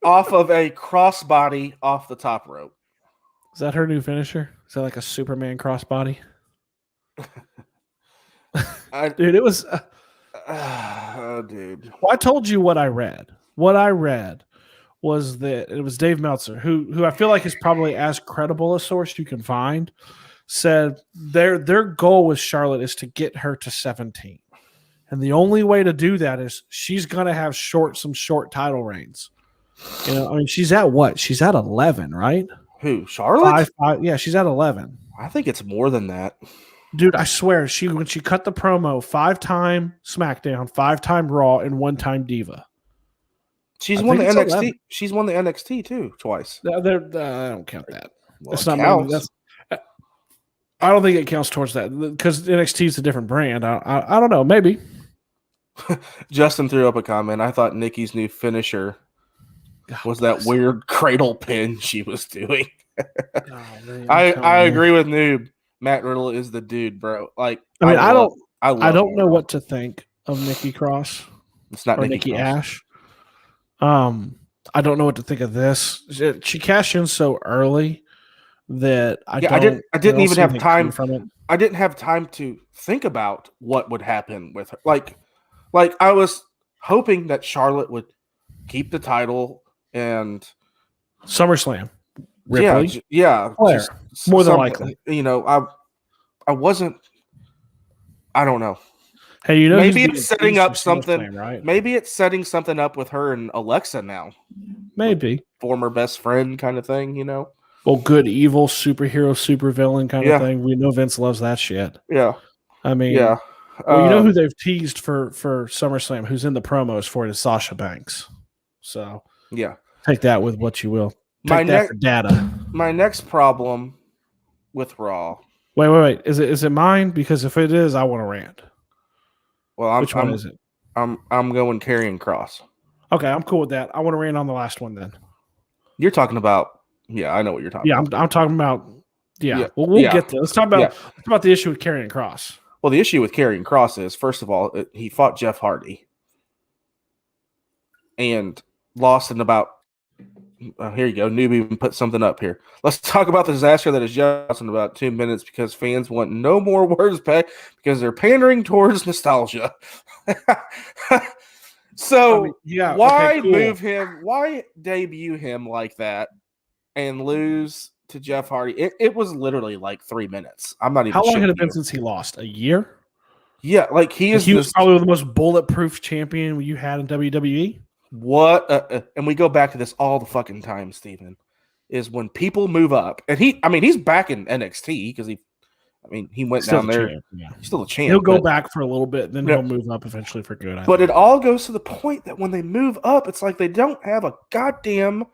Off of a crossbody off the top rope. Is that her new finisher? Is that like a Superman crossbody? Dude, it was. Dude. Well, I told you what I read. what I read was that it was Dave Meltzer, who I feel like is probably as credible a source you can find, said their goal with Charlotte is to get her to 17. And the only way to do that is she's going to have some short title reigns. You know, I mean, she's at what? She's at 11, right? Who, Charlotte? Five, yeah, she's at 11. I think it's more than that. Dude, I swear, when she cut the promo, 5-time SmackDown, 5-time Raw, and 1-time Diva. She's won the NXT. 11. She's won the NXT too twice. I don't count that. Well, that's not. I don't think it counts towards that because NXT is a different brand. I don't know. Maybe. Justin threw up a comment. I thought Nikki's new finisher was that weird cradle pin she was doing. I agree with Noob. Matt Riddle is the dude, bro. Like, I mean, I don't know what to think of Nikki Cross. It's not Nikki Ash. I don't know what to think of this. She cashed in so early that I didn't even have time from it. I didn't have time to think about what would happen with her. Like I was hoping that Charlotte would keep the title and SummerSlam. Ripley. Yeah, more than likely. You know, I wasn't. I don't know. Hey, you know, maybe it's setting up something. Right? Maybe it's setting something up with her and Alexa now. Maybe like former best friend kind of thing. You know. Well, good, evil, superhero, supervillain kind of thing. We know Vince loves that shit. Yeah. I mean, yeah. Well, you know who they've teased for SummerSlam, who's in the promos for it, is Sasha Banks. So yeah, take that with what you will. Take that for data. My next problem with Raw. Wait. Is it mine? Because if it is, I want to rant. Well, which one is it? I'm going Karrion Kross. Okay, I'm cool with that. I want to rant on the last one then. You're talking about. Yeah, I know what you're talking about. I'm talking about. Yeah. Well, we'll get there. Let's talk about the issue with Karrion Kross. Well, the issue with Karrion Kross is, first of all, he fought Jeff Hardy and lost in about. Here you go. Noob even put something up here. Let's talk about the disaster that is Jeff in about 2 minutes because fans want no more words back because they're pandering towards nostalgia. So why move him? Why debut him like that and lose to Jeff Hardy? It was literally like 3 minutes. I'm not even. How long had it been since he lost? A year? Yeah, like he was probably the most bulletproof champion you had in WWE. What? And we go back to this all the fucking time, Steven, is when people move up, and he's back in NXT because he went down there. He's still a champ. He'll go back for a little bit, then he'll move up eventually for good. But it all goes to the point that when they move up, it's like they don't have a goddamn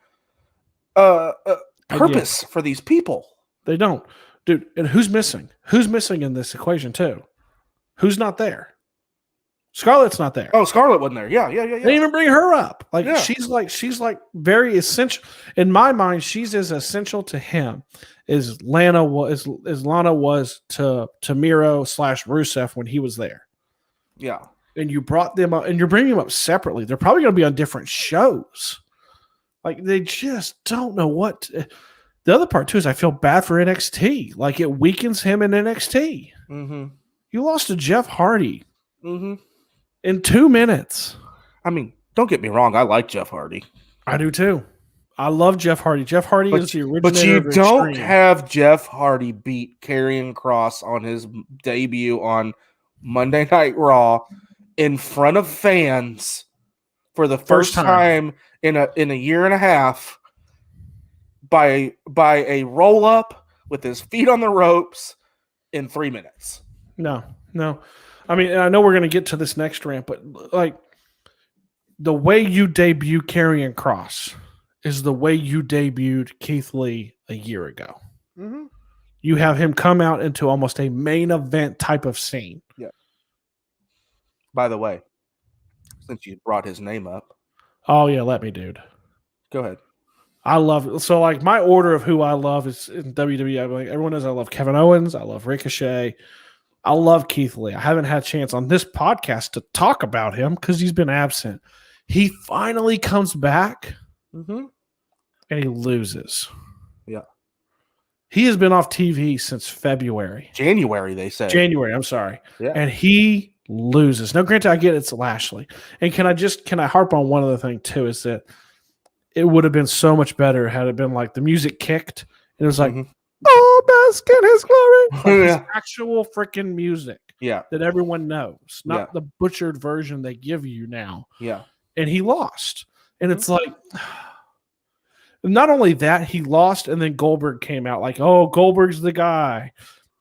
purpose for these people. They don't, dude. And who's missing? Who's missing in this equation too? Who's not there? Scarlett's not there. Oh, Scarlett wasn't there. Yeah. They didn't even bring her up. She's like very essential in my mind. She's as essential to him as Lana was to Miro / Rusev when he was there. Yeah, and you brought them up, and you're bringing them up separately. They're probably going to be on different shows. Like they just don't know what. The other part too is I feel bad for NXT. Like it weakens him in NXT. Mm-hmm. You lost to Jeff Hardy. Mm-hmm. In 2 minutes. I mean, don't get me wrong. I like Jeff Hardy. I do too. I love Jeff Hardy. Jeff Hardy is the originator. But you don't have Jeff Hardy beat Karrion Kross on his debut on Monday Night Raw in front of fans for the first time in a year and a half by a roll up with his feet on the ropes in 3 minutes. No. I mean, I know we're going to get to this next rant, but like the way you debut Karrion Kross is the way you debuted Keith Lee a year ago. Mm-hmm. You have him come out into almost a main event type of scene. Yeah. By the way, since you brought his name up. Oh, yeah, let me, dude. Go ahead. I love it. So, like, my order of who I love is in WWE. Like, everyone knows I love Kevin Owens. I love Ricochet. I love Keith Lee. I haven't had a chance on this podcast to talk about him because he's been absent. He finally comes back and he loses. Yeah. He has been off TV since February. January, they said. January, I'm sorry. Yeah. And he loses. Now, granted, I get it's Lashley. And can I harp on one other thing too, is that it would have been so much better had it been like the music kicked and it was like, oh, bask in his glory. Like his actual freaking music. Yeah. That everyone knows, not the butchered version they give you now. Yeah. And he lost. And it's like, not only that, he lost, and then Goldberg came out like, oh, Goldberg's the guy.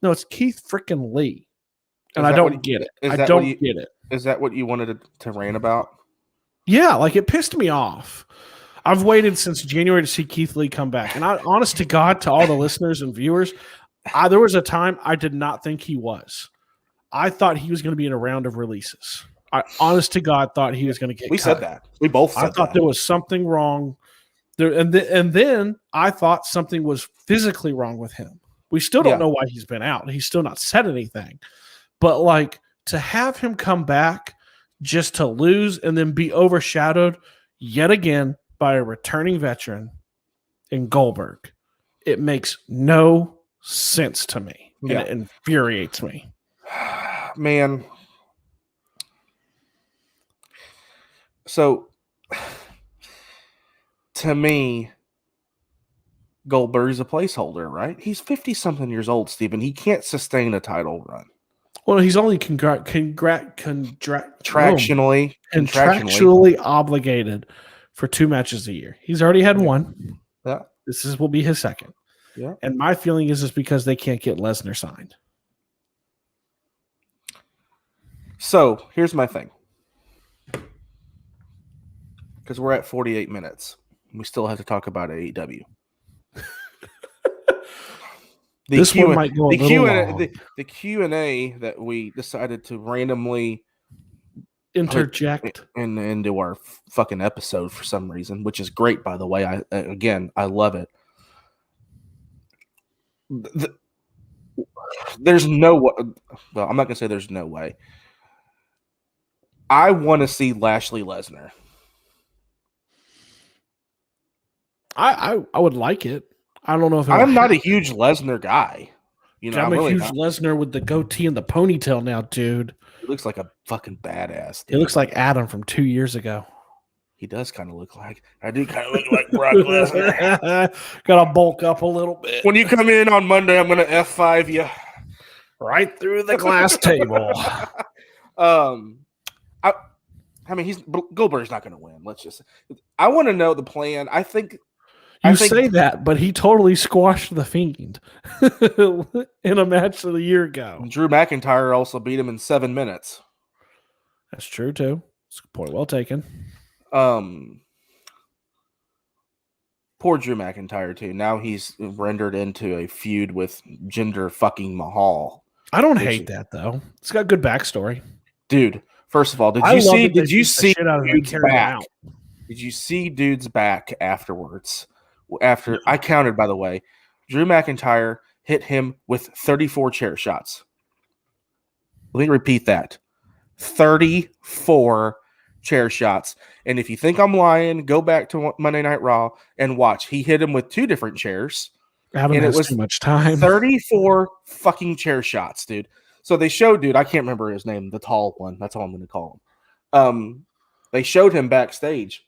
No, it's Keith freaking Lee. And I don't get it. I don't get it. Is that what you wanted to rant about? Yeah, like it pissed me off. I've waited since January to see Keith Lee come back. And honest to God, to all the listeners and viewers, there was a time I did not think he was. I thought he was going to be in a round of releases. I, honest to God, thought he was going to get cut. Said that. We both said that. I thought there was something wrong. And then I thought something was physically wrong with him. We still don't know why he's been out. He's still not said anything. But like to have him come back just to lose and then be overshadowed yet again by a returning veteran in Goldberg, it makes no sense to me. And it infuriates me. Man. So to me, Goldberg's a placeholder, right? He's 50-something years old, Stephen. He can't sustain a title run. Well, he's only contractually obligated for 2 matches a year. He's already had one. Yeah. Will be his second. Yeah. And my feeling is because they can't get Lesnar signed. So here's my thing. Because we're at 48 minutes. We still have to talk about AEW. The Q&A that we decided to randomly interject into our fucking episode for some reason, which is great, by the way. I love it. There's no way. Well, I'm not gonna say there's no way. I want to see Lashley Lesnar. I would like it. I don't know if I'm not a huge Lesnar guy. You know, I'm a huge Lesnar with the goatee and the ponytail now, dude. He looks like a fucking badass. Dude. He looks like Adam from 2 years ago. He does kind of look like. I do kind of look like Brock Lesnar. Gotta bulk up a little bit. When you come in on Monday, I'm gonna F5 you right through the glass table. I mean, Goldberg's not gonna win. I want to know the plan. I think. You say that, but he totally squashed the Fiend in a match of a year ago. Drew McIntyre also beat him in 7 minutes. That's true too. It's a point well taken. Poor Drew McIntyre too. Now he's rendered into a feud with Jinder fucking Mahal. I don't hate that though. It's got good backstory, dude. First of all, did you see dude's back? Did you see dude's back afterwards? After I counted, by the way, Drew McIntyre hit him with 34 chair shots. Let me repeat that. 34 chair shots. And if you think I'm lying, go back to Monday Night Raw and watch. He hit him with 2 different chairs. Adam has too much time. 34 fucking chair shots, dude. So they showed, dude, I can't remember his name, the tall one. That's all I'm going to call him. They showed him backstage.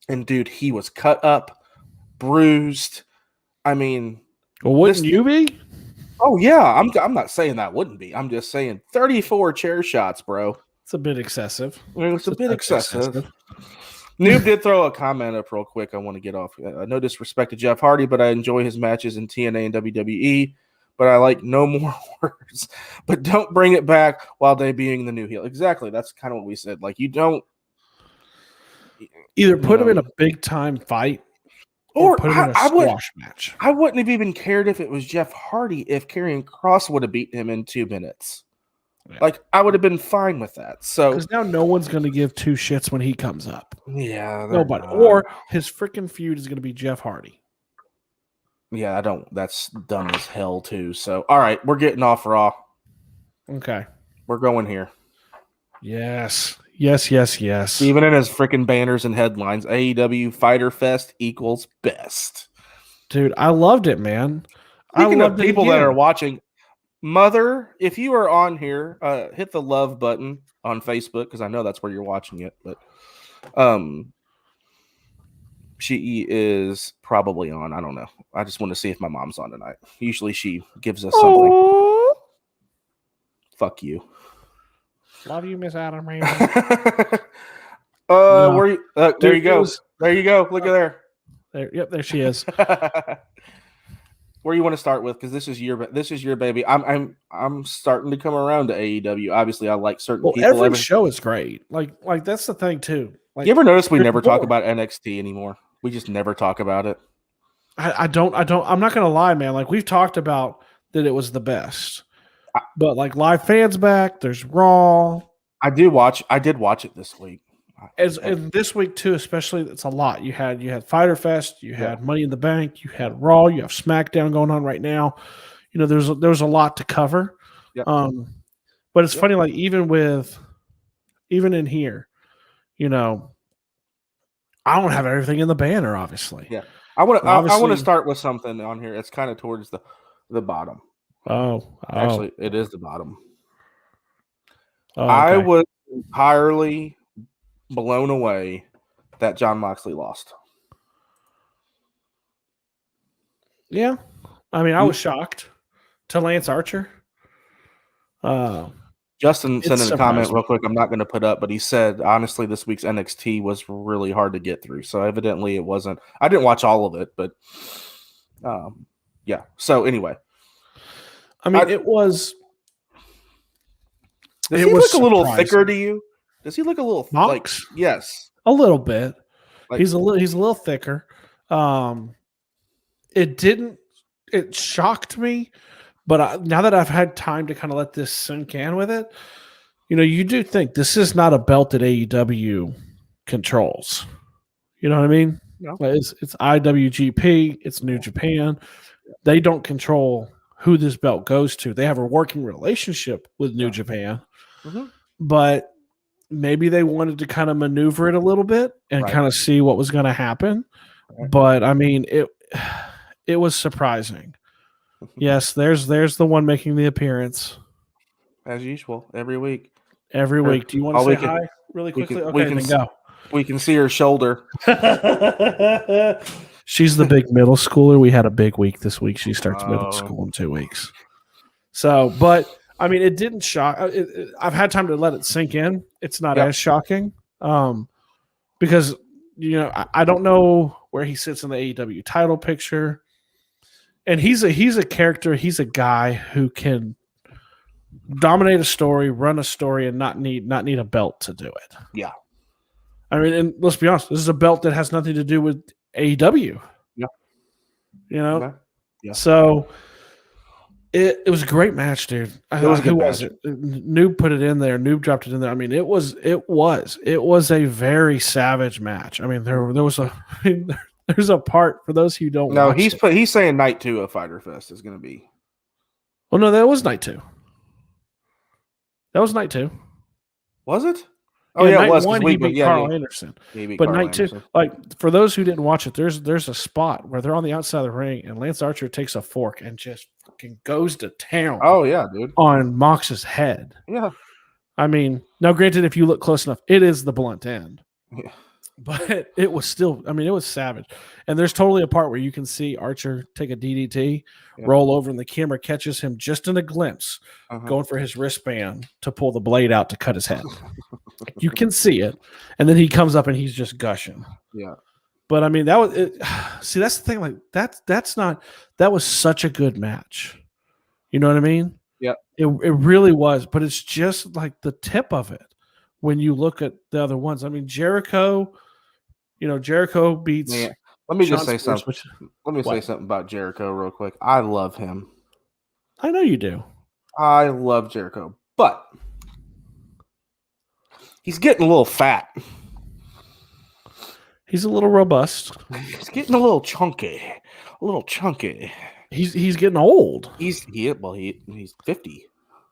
And, dude, he was cut up. Bruised. I mean, well, wouldn't you be? Oh yeah, I'm not saying that wouldn't be. I'm just saying 34 chair shots, bro. It's a bit excessive. It's a bit excessive. Noob did throw a comment up real quick. I want to get off. No disrespect to Jeff Hardy, but I enjoy his matches in TNA and WWE. But I like no more words. But don't bring it back while debuting the new heel. Exactly. That's kind of what we said. Like you don't either put him in a big time fight. Or put him in a squash match. I wouldn't have even cared if it was Jeff Hardy if Karrion Kross would have beaten him in 2 minutes. Yeah. Like, I would have been fine with that. So because now no one's going to give 2 shits when he comes up. Yeah. Nobody. Or his freaking feud is going to be Jeff Hardy. Yeah, that's dumb as hell, too. So, all right, we're getting off Raw. Okay. We're going here. Yes. Even in his freaking banners and headlines, AEW Fighter Fest equals best. Dude, I loved it, man. Speaking of people that are watching, Mother, if you are on here, hit the love button on Facebook because I know that's where you're watching it. But she is probably on. I don't know. I just want to see if my mom's on tonight. Usually she gives us something. Aww. Fuck you. Love you, Miss Adam. No. Where you? There you go. There you go. Look at there. Yep, there she is. Where you want to start with? Because this is your baby. I'm starting to come around to AEW. Obviously, I like certain people. Every show is great. Like that's the thing too. Like, you ever notice we never talk about NXT anymore? We just never talk about it. I don't. I'm not gonna lie, man. Like we've talked about that it was the best, but like live fans back. There's Raw. I did watch it this week. And this week too, especially, it's a lot. You had Fyter Fest, you had Money in the Bank, you had Raw, you have SmackDown going on right now. You know, there's a lot to cover. Yep. But it's funny, like even in here, you know, I don't have everything in the banner, obviously. Yeah, I want to start with something on here. It's kind of towards the bottom. Actually, it is the bottom. Okay. I was entirely blown away that Jon Moxley lost. Yeah. I mean, I was shocked to Lance Archer. Justin sent in a comment real quick. I'm not going to put up, but he said, honestly, this week's NXT was really hard to get through. So evidently it wasn't. I didn't watch all of it, but yeah. So anyway. I mean, it was. Does he look a little thicker to you? Does he look a little like? Yes, a little bit. Like, he's a little thicker. It shocked me, but now that I've had time to kind of let this sink in with it, you know, you do think this is not a belt that AEW controls. You know what I mean? No. It's IWGP. It's New Japan. They don't control who this belt goes to. They have a working relationship with New Japan, but maybe they wanted to kind of maneuver it a little bit and kind of see what was going to happen. But I mean, it was surprising. Yes, there's the one making the appearance. As usual, every week. Every week. Do you want to say hi really quickly? Go. We can see her shoulder. She's the big middle schooler. We had a big week this week. She starts middle school in 2 weeks. So, but I mean, it didn't shock. I've had time to let it sink in. It's not as shocking because, you know, I don't know where he sits in the AEW title picture. And he's a character. He's a guy who can dominate a story, run a story, and not need a belt to do it. Yeah. I mean, and let's be honest, this is a belt that has nothing to do with AEW. Yeah. You know? Okay. Yeah. So it was a great match, dude. Who was it? Noob put it in there. Noob dropped it in there. I mean, it was a very savage match. I mean, there's a part for those who don't. No, he's saying night 2 of Fyter Fest is going to be. Well, no, that was night 2. That was night 2. Was it? Oh yeah, it was. One, he beat Carl Anderson. But night 2, like for those who didn't watch it, there's a spot where they're on the outside of the ring and Lance Archer takes a fork and just fucking goes to town. Oh yeah, dude. On Mox's head. Yeah. I mean, now granted, if you look close enough, it is the blunt end. Yeah. But it was still, I mean, it was savage. And there's totally a part where you can see Archer take a DDT, roll over, and the camera catches him just in a glimpse, going for his wristband to pull the blade out to cut his head. You can see it. And then he comes up and he's just gushing. Yeah. But I mean, that was it. See, that's the thing. Like that was such a good match. You know what I mean? Yeah. It really was. But it's just like the tip of it when you look at the other ones. I mean, Jericho beats. Man, let me just say something. Let me say something about Jericho real quick. I love him. I know you do. I love Jericho, but he's getting a little fat. He's a little robust. He's getting a little chunky. He's getting old. He's 50.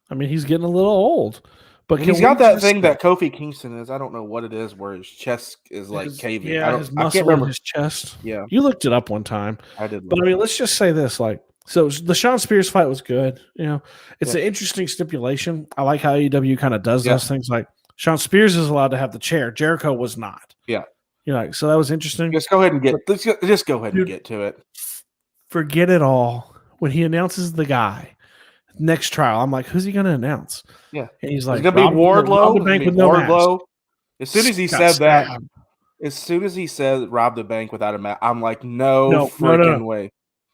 I mean, he's getting a little old. But he's got that thing that Kofi Kingston is. I don't know what it is, where his chest is like caving. Yeah, his muscle in his chest. Yeah, you looked it up one time. I did. But I mean, let's just say this: like So the Shawn Spears fight was good. It's an interesting stipulation. I like how AEW kind of does those things. Like Shawn Spears is allowed to have the chair. Jericho was not. Yeah. So that was interesting. Just go ahead and get to it. Forget it all. When he announces the guy next trial, I'm like, who's he going to announce? Yeah. And he's like, it's going to be Wardlow. Wardlow. As soon as he said that, as soon as he said rob the bank without a match, I'm like, no freaking way.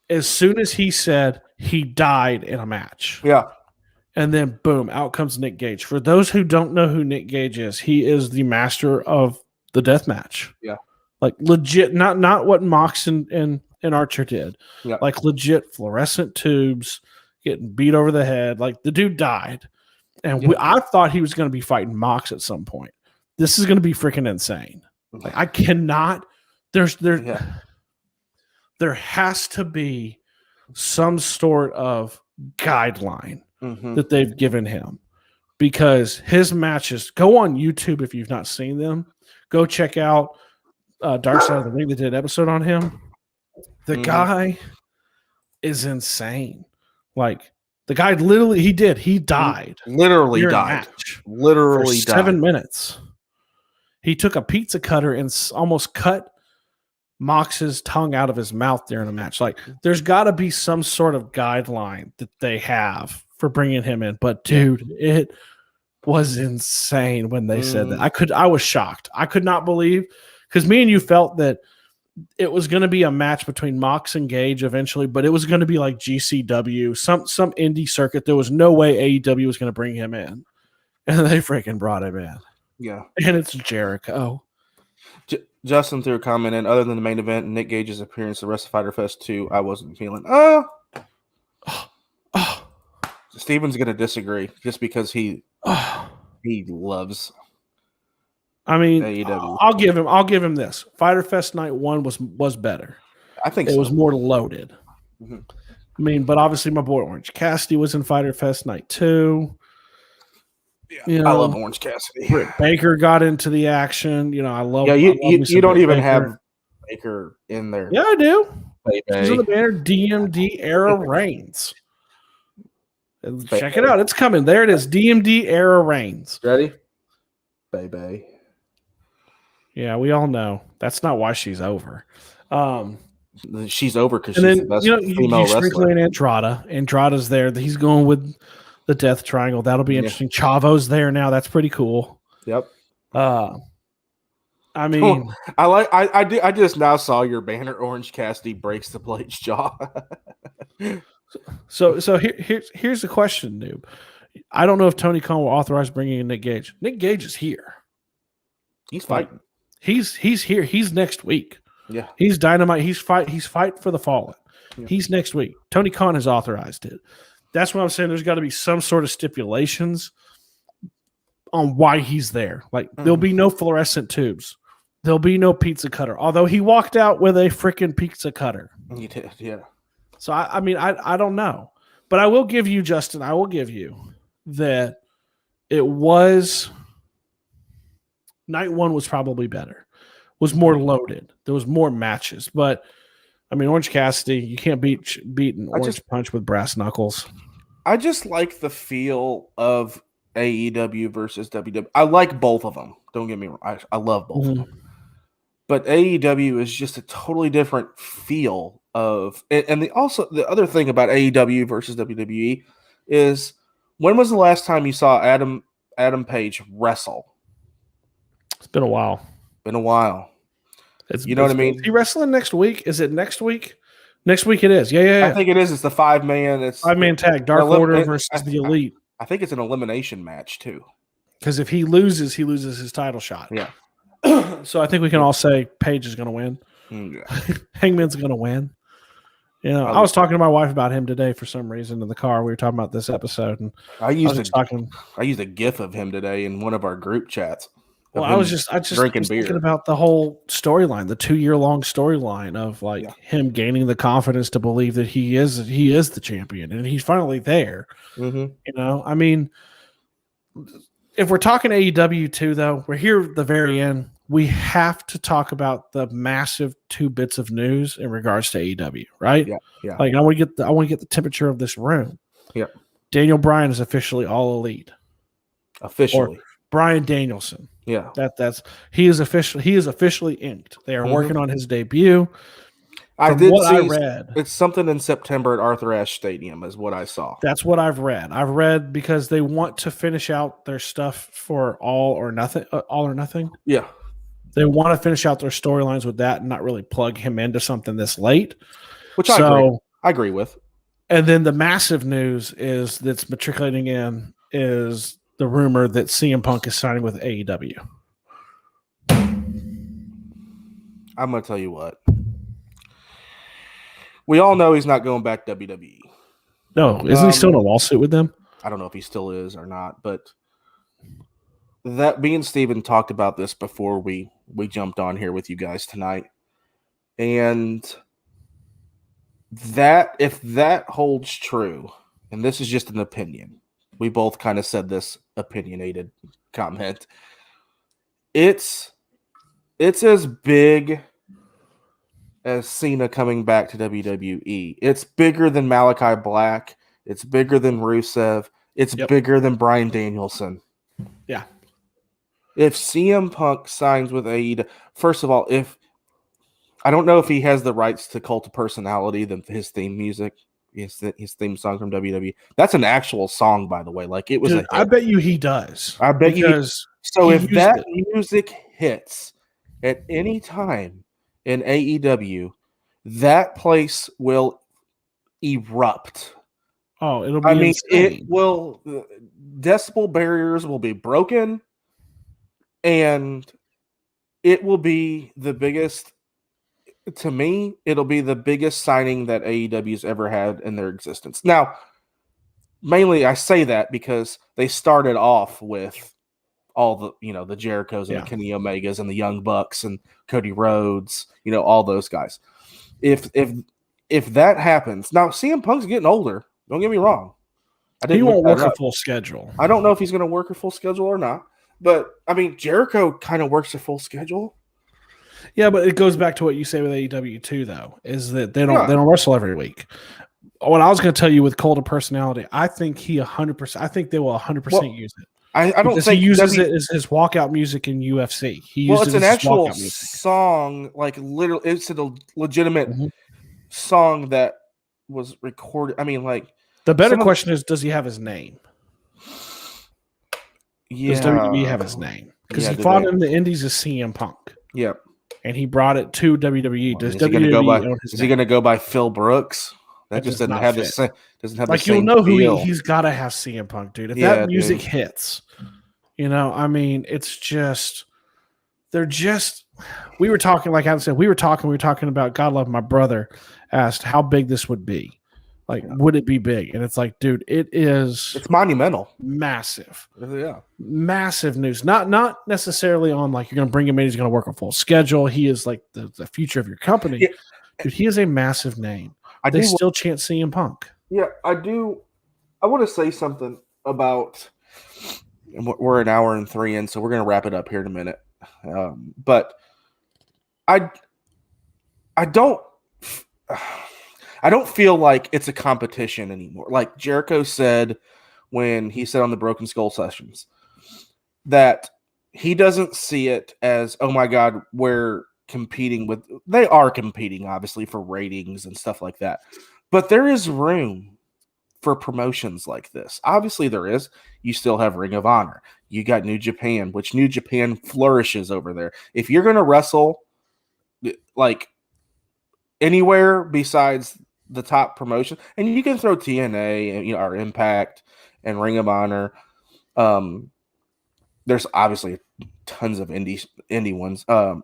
As soon as he said he died in a match. Yeah. And then boom, out comes Nick Gage. For those who don't know who Nick Gage is, he is the master of the death match. Yeah. Like legit, not what Mox and Archer did. Yeah. Like legit fluorescent tubes, getting beat over the head. Like the dude died. And I thought he was going to be fighting Mox at some point. This is going to be freaking insane. Like I cannot. There has to be some sort of guideline that they've given him, because his matches, go on YouTube if you've not seen them. Go check out Dark Side of the Ring. They did an episode on him. The guy is insane. Like the guy he died. Literally died. Literally died. 7 minutes. He took a pizza cutter and almost cut Mox's tongue out of his mouth during a match. Like, there's got to be some sort of guideline that they have for bringing him in. But dude, it was insane when they said that. I was shocked. I could not believe, because me and you felt that it was going to be a match between Mox and Gage eventually, but it was going to be like GCW, some indie circuit. There was no way AEW was going to bring him in, and they freaking brought him in. Yeah, and it's Jericho. Justin threw a comment in. Other than the main event and Nick Gage's appearance at WrestleFighter Fest 2, I wasn't feeling. Steven's going to disagree just because he loves. I mean, AEW. I'll give him this. Fyter Fest Night 1 was better. I think it was more loaded. Mm-hmm. I mean, but obviously my boy Orange Cassidy was in Fyter Fest Night 2. Yeah, I love Orange Cassidy. Britt Baker got into the action. I love. Yeah, you don't even have Baker in there. Yeah, I do. She's on the banner. DMD Era Reigns. Check it out. It's coming. There it is. DMD Era Reigns. Ready? Baby. Yeah, we all know that's not why she's over. She's over because she's the best female wrestler. Andrada. Andrada's there. He's going with the Death Triangle. That'll be interesting. Chavo's there now. That's pretty cool. Yep. I mean, I just now saw your banner. Orange Cassidy breaks the Blade's jaw. So here's the question, noob. I don't know if Tony Khan will authorize bringing in Nick Gage. Nick Gage is here. He's fighting. He's here. He's next week. Yeah. He's Dynamite. He's fight for the fallen. Yeah. He's next week. Tony Khan has authorized it. That's what I'm saying. There's got to be some sort of stipulations on why he's there. Like there'll be no fluorescent tubes. There'll be no pizza cutter. Although he walked out with a freaking pizza cutter. He did, yeah. So I mean I don't know, but I will give you, Justin. I will give you that it was. Night 1 was probably better. Was more loaded. There was more matches, but I mean, Orange Cassidy, you can't beat an orange punch with brass knuckles. I just like the feel of AEW versus WWE. I like both of them. Don't get me wrong. I love both of them. But AEW is just a totally different feel of, and the other thing about AEW versus WWE is, when was the last time you saw Adam Page wrestle? It's been a while. Been a while. You know what I mean? Is he wrestling next week? Is it next week? Next week it is. Yeah. I think it is. It's the 5-man. It's 5-man tag. Dark Order versus the Elite. I think it's an elimination match too. Because if he loses his title shot. Yeah. So I think we can all say Page is going to win. Yeah. Hangman's going to win. I was talking to my wife about him today for some reason in the car. We were talking about this episode, and I used a GIF of him today in one of our group chats. Well, I was just thinking about the whole storyline, the 2-year-long storyline of him gaining the confidence to believe that he is the champion, and he's finally there. Mm-hmm. I mean, if we're talking AEW too, though, we're here at the very end. we have to talk about the massive 2 bits of news in regards to AEW, right? Yeah. Like I want to get the temperature of this room. Yeah. Daniel Bryan is officially All Elite. Officially. Or Bryan Danielson. Yeah. He is officially inked. They are working on his debut. I read, it's something in September at Arthur Ashe Stadium is what I saw. That's what I've read. I've read because they want to finish out their stuff for All or Nothing. Yeah. They want to finish out their storylines with that and not really plug him into something this late. Which I agree with. And then the massive news that's matriculating in is the rumor that CM Punk is signing with AEW. I'm going to tell you what. We all know he's not going back to WWE. No, isn't he still in a lawsuit with them? I don't know if he still is or not, but me and Steven talked about this before we jumped on here with you guys tonight. And that if that holds true, and this is just an opinion, we both kind of said this opinionated comment. It's as big as Cena coming back to WWE. It's bigger than Malachi Black. It's bigger than Rusev. It's bigger than Bryan Danielson. Yeah. If CM Punk signs with AEW, first of all, I don't know if he has the rights to Cult of Personality, his theme music, his theme song from WWE. That's an actual song, by the way. Like it was. Dude, I bet you he does. I bet you. So if that music hits at any time in AEW, that place will erupt. Oh, it'll be insane. It will. Decibel barriers will be broken, and it will be the biggest. To me, it'll be the biggest signing that AEW's ever had in their existence. Now, mainly I say that because they started off with all the the Jerichos and the Kenny Omegas and the Young Bucks and Cody Rhodes, all those guys. If that happens, now CM Punk's getting older. Don't get me wrong. He won't work a full schedule. I don't know if he's going to work a full schedule or not, but Jericho kind of works a full schedule. Yeah, but it goes back to what you say with AEW too, though, is that they don't wrestle every week. What I was going to tell you with Cult of Personality, I think he 100%. I think they will 100% use it. I don't think he uses it as his walkout music in UFC. It's an actual song, like literally, it's a legitimate song that was recorded. The better question is, does he have his name? Yeah, does WWE have his name? Because he fought in the Indies as CM Punk. Yep. And he brought it to WWE. Does WWE is he going to go by Phil Brooks? That just doesn't have the same. Doesn't have like the same. You'll know who he's got to have CM Punk, dude. If that music hits, it's just they're just. We were talking, like I said, we were talking about. God love my brother asked how big this would be. Like, would it be big? And it's like, dude, it is. It's monumental, massive, massive news. Not necessarily on like you're going to bring him in. He's going to work a full schedule. He is like the future of your company, dude. He is a massive name. They still chant CM Punk. Yeah, I do. I want to say something about. We're an hour and 3 in, so we're going to wrap it up here in a minute. But I don't feel like it's a competition anymore. Like Jericho said when he said on the Broken Skull sessions that he doesn't see it as, oh my God, we're competing with. They are competing, obviously, for ratings and stuff like that. But there is room for promotions like this. Obviously, there is. You still have Ring of Honor. You got New Japan, which New Japan flourishes over there. If you're going to wrestle like anywhere besides the top promotion, and you can throw TNA and our Impact and Ring of Honor. There's obviously tons of indie ones. The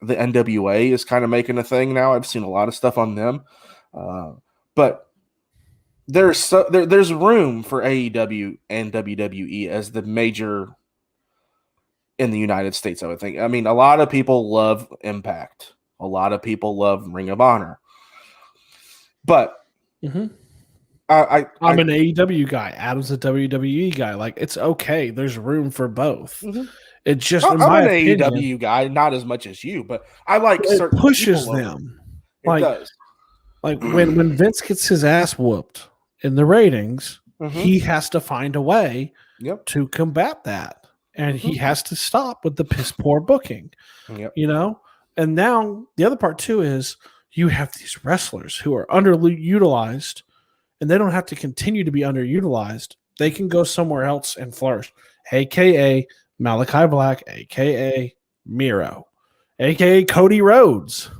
NWA is kind of making a thing now. I've seen a lot of stuff on them, but there's room for AEW and WWE as the major in the United States. I would think. A lot of people love Impact. A lot of people love Ring of Honor. But I'm an AEW guy. Adam's a WWE guy. Like, it's okay. There's room for both. It just, I'm in my an opinion, AEW guy, not as much as you, but I like it certain pushes people over. them. It does. Like when Vince gets his ass whooped in the ratings, he has to find a way to combat that. And he has to stop with the piss poor booking. You know? And now the other part too is you have these wrestlers who are underutilized, and they don't have to continue to be underutilized. They can go somewhere else and flourish. AKA Malachi Black, AKA Miro, AKA Cody Rhodes.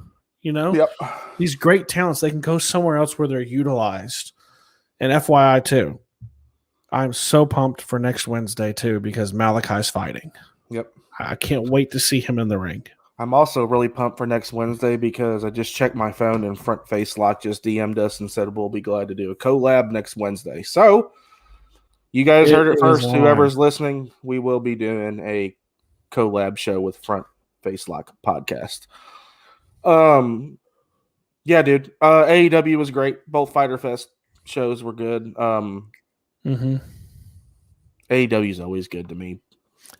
You know, these great talents, they can go somewhere else where they're utilized. And FYI too, I'm so pumped for next Wednesday too, because Malachi's fighting. I can't wait to see him in the ring. I'm also really pumped for next Wednesday because I just checked my phone and Front Face Lock just DM'd us and said we'll be glad to do a collab next Wednesday. So you guys heard it first. Whoever's listening, we will be doing a collab show with Front Face Lock podcast. Yeah, dude. AEW was great. Both Fyter Fest shows were good. AEW is always good to me.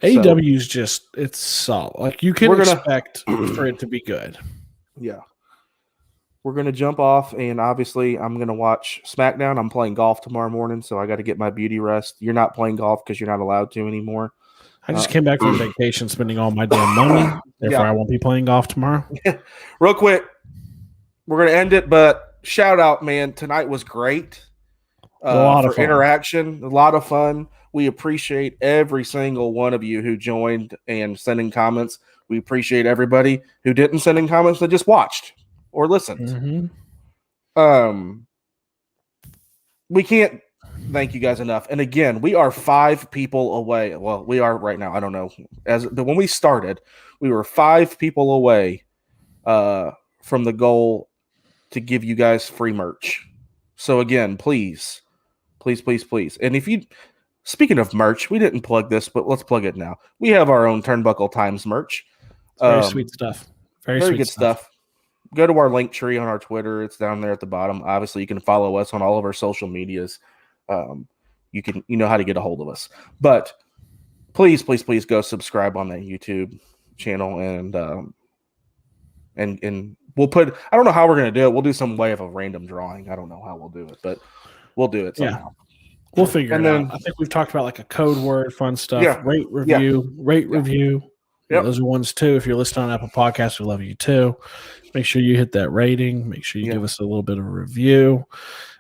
AEW is just, it's solid. Like you can expect for it to be good. Yeah. We're going to jump off, and obviously I'm going to watch SmackDown. I'm playing golf tomorrow morning, so I got to get my beauty rest. You're not playing golf because you're not allowed to anymore. I just came back from vacation spending all my damn money. Therefore, I won't be playing golf tomorrow. Real quick, we're going to end it, but shout out, man. Tonight was great. A lot of fun. Interaction, a lot of fun. We appreciate every single one of you who joined and sent in comments. We appreciate everybody who didn't send in comments that just watched or listened. We can't thank you guys enough. And again, we are 5 people away. Well, we are right now. I don't know. But when we started, we were 5 people away from the goal to give you guys free merch. So again, please. And if you, speaking of merch, we didn't plug this, but let's plug it now. We have our own Turnbuckle Times merch. Very sweet stuff. Very good stuff. Go to our link tree on our Twitter. It's down there at the bottom. Obviously, you can follow us on all of our social medias. You know how to get a hold of us. But please go subscribe on that YouTube channel, and we'll put. I don't know how we're gonna do it. We'll do some way of a random drawing. I don't know how we'll do it, but we'll do it somehow. Yeah. We'll figure it out. I think we've talked about like a code word, fun stuff. Yeah. Rate, review. Yep. Those are ones too. If you're listening on Apple Podcasts, we love you too. Make sure you hit that rating. Make sure you give us a little bit of a review.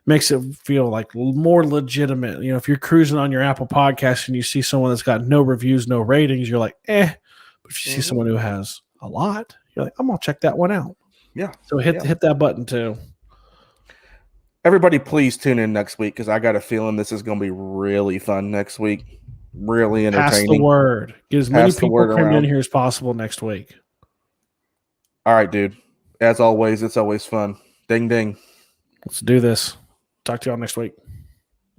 Makes it feel like more legitimate. You know, if you're cruising on your Apple Podcast and you see someone that's got no reviews, no ratings, you're like, eh. But if you see someone who has a lot, you're like, I'm gonna check that one out. Yeah. So hit that button too. Everybody, please tune in next week because I got a feeling this is going to be really fun next week. Really entertaining. Pass the word. Get as many people coming in here as possible next week. All right, dude. As always, it's always fun. Ding, ding. Let's do this. Talk to y'all next week.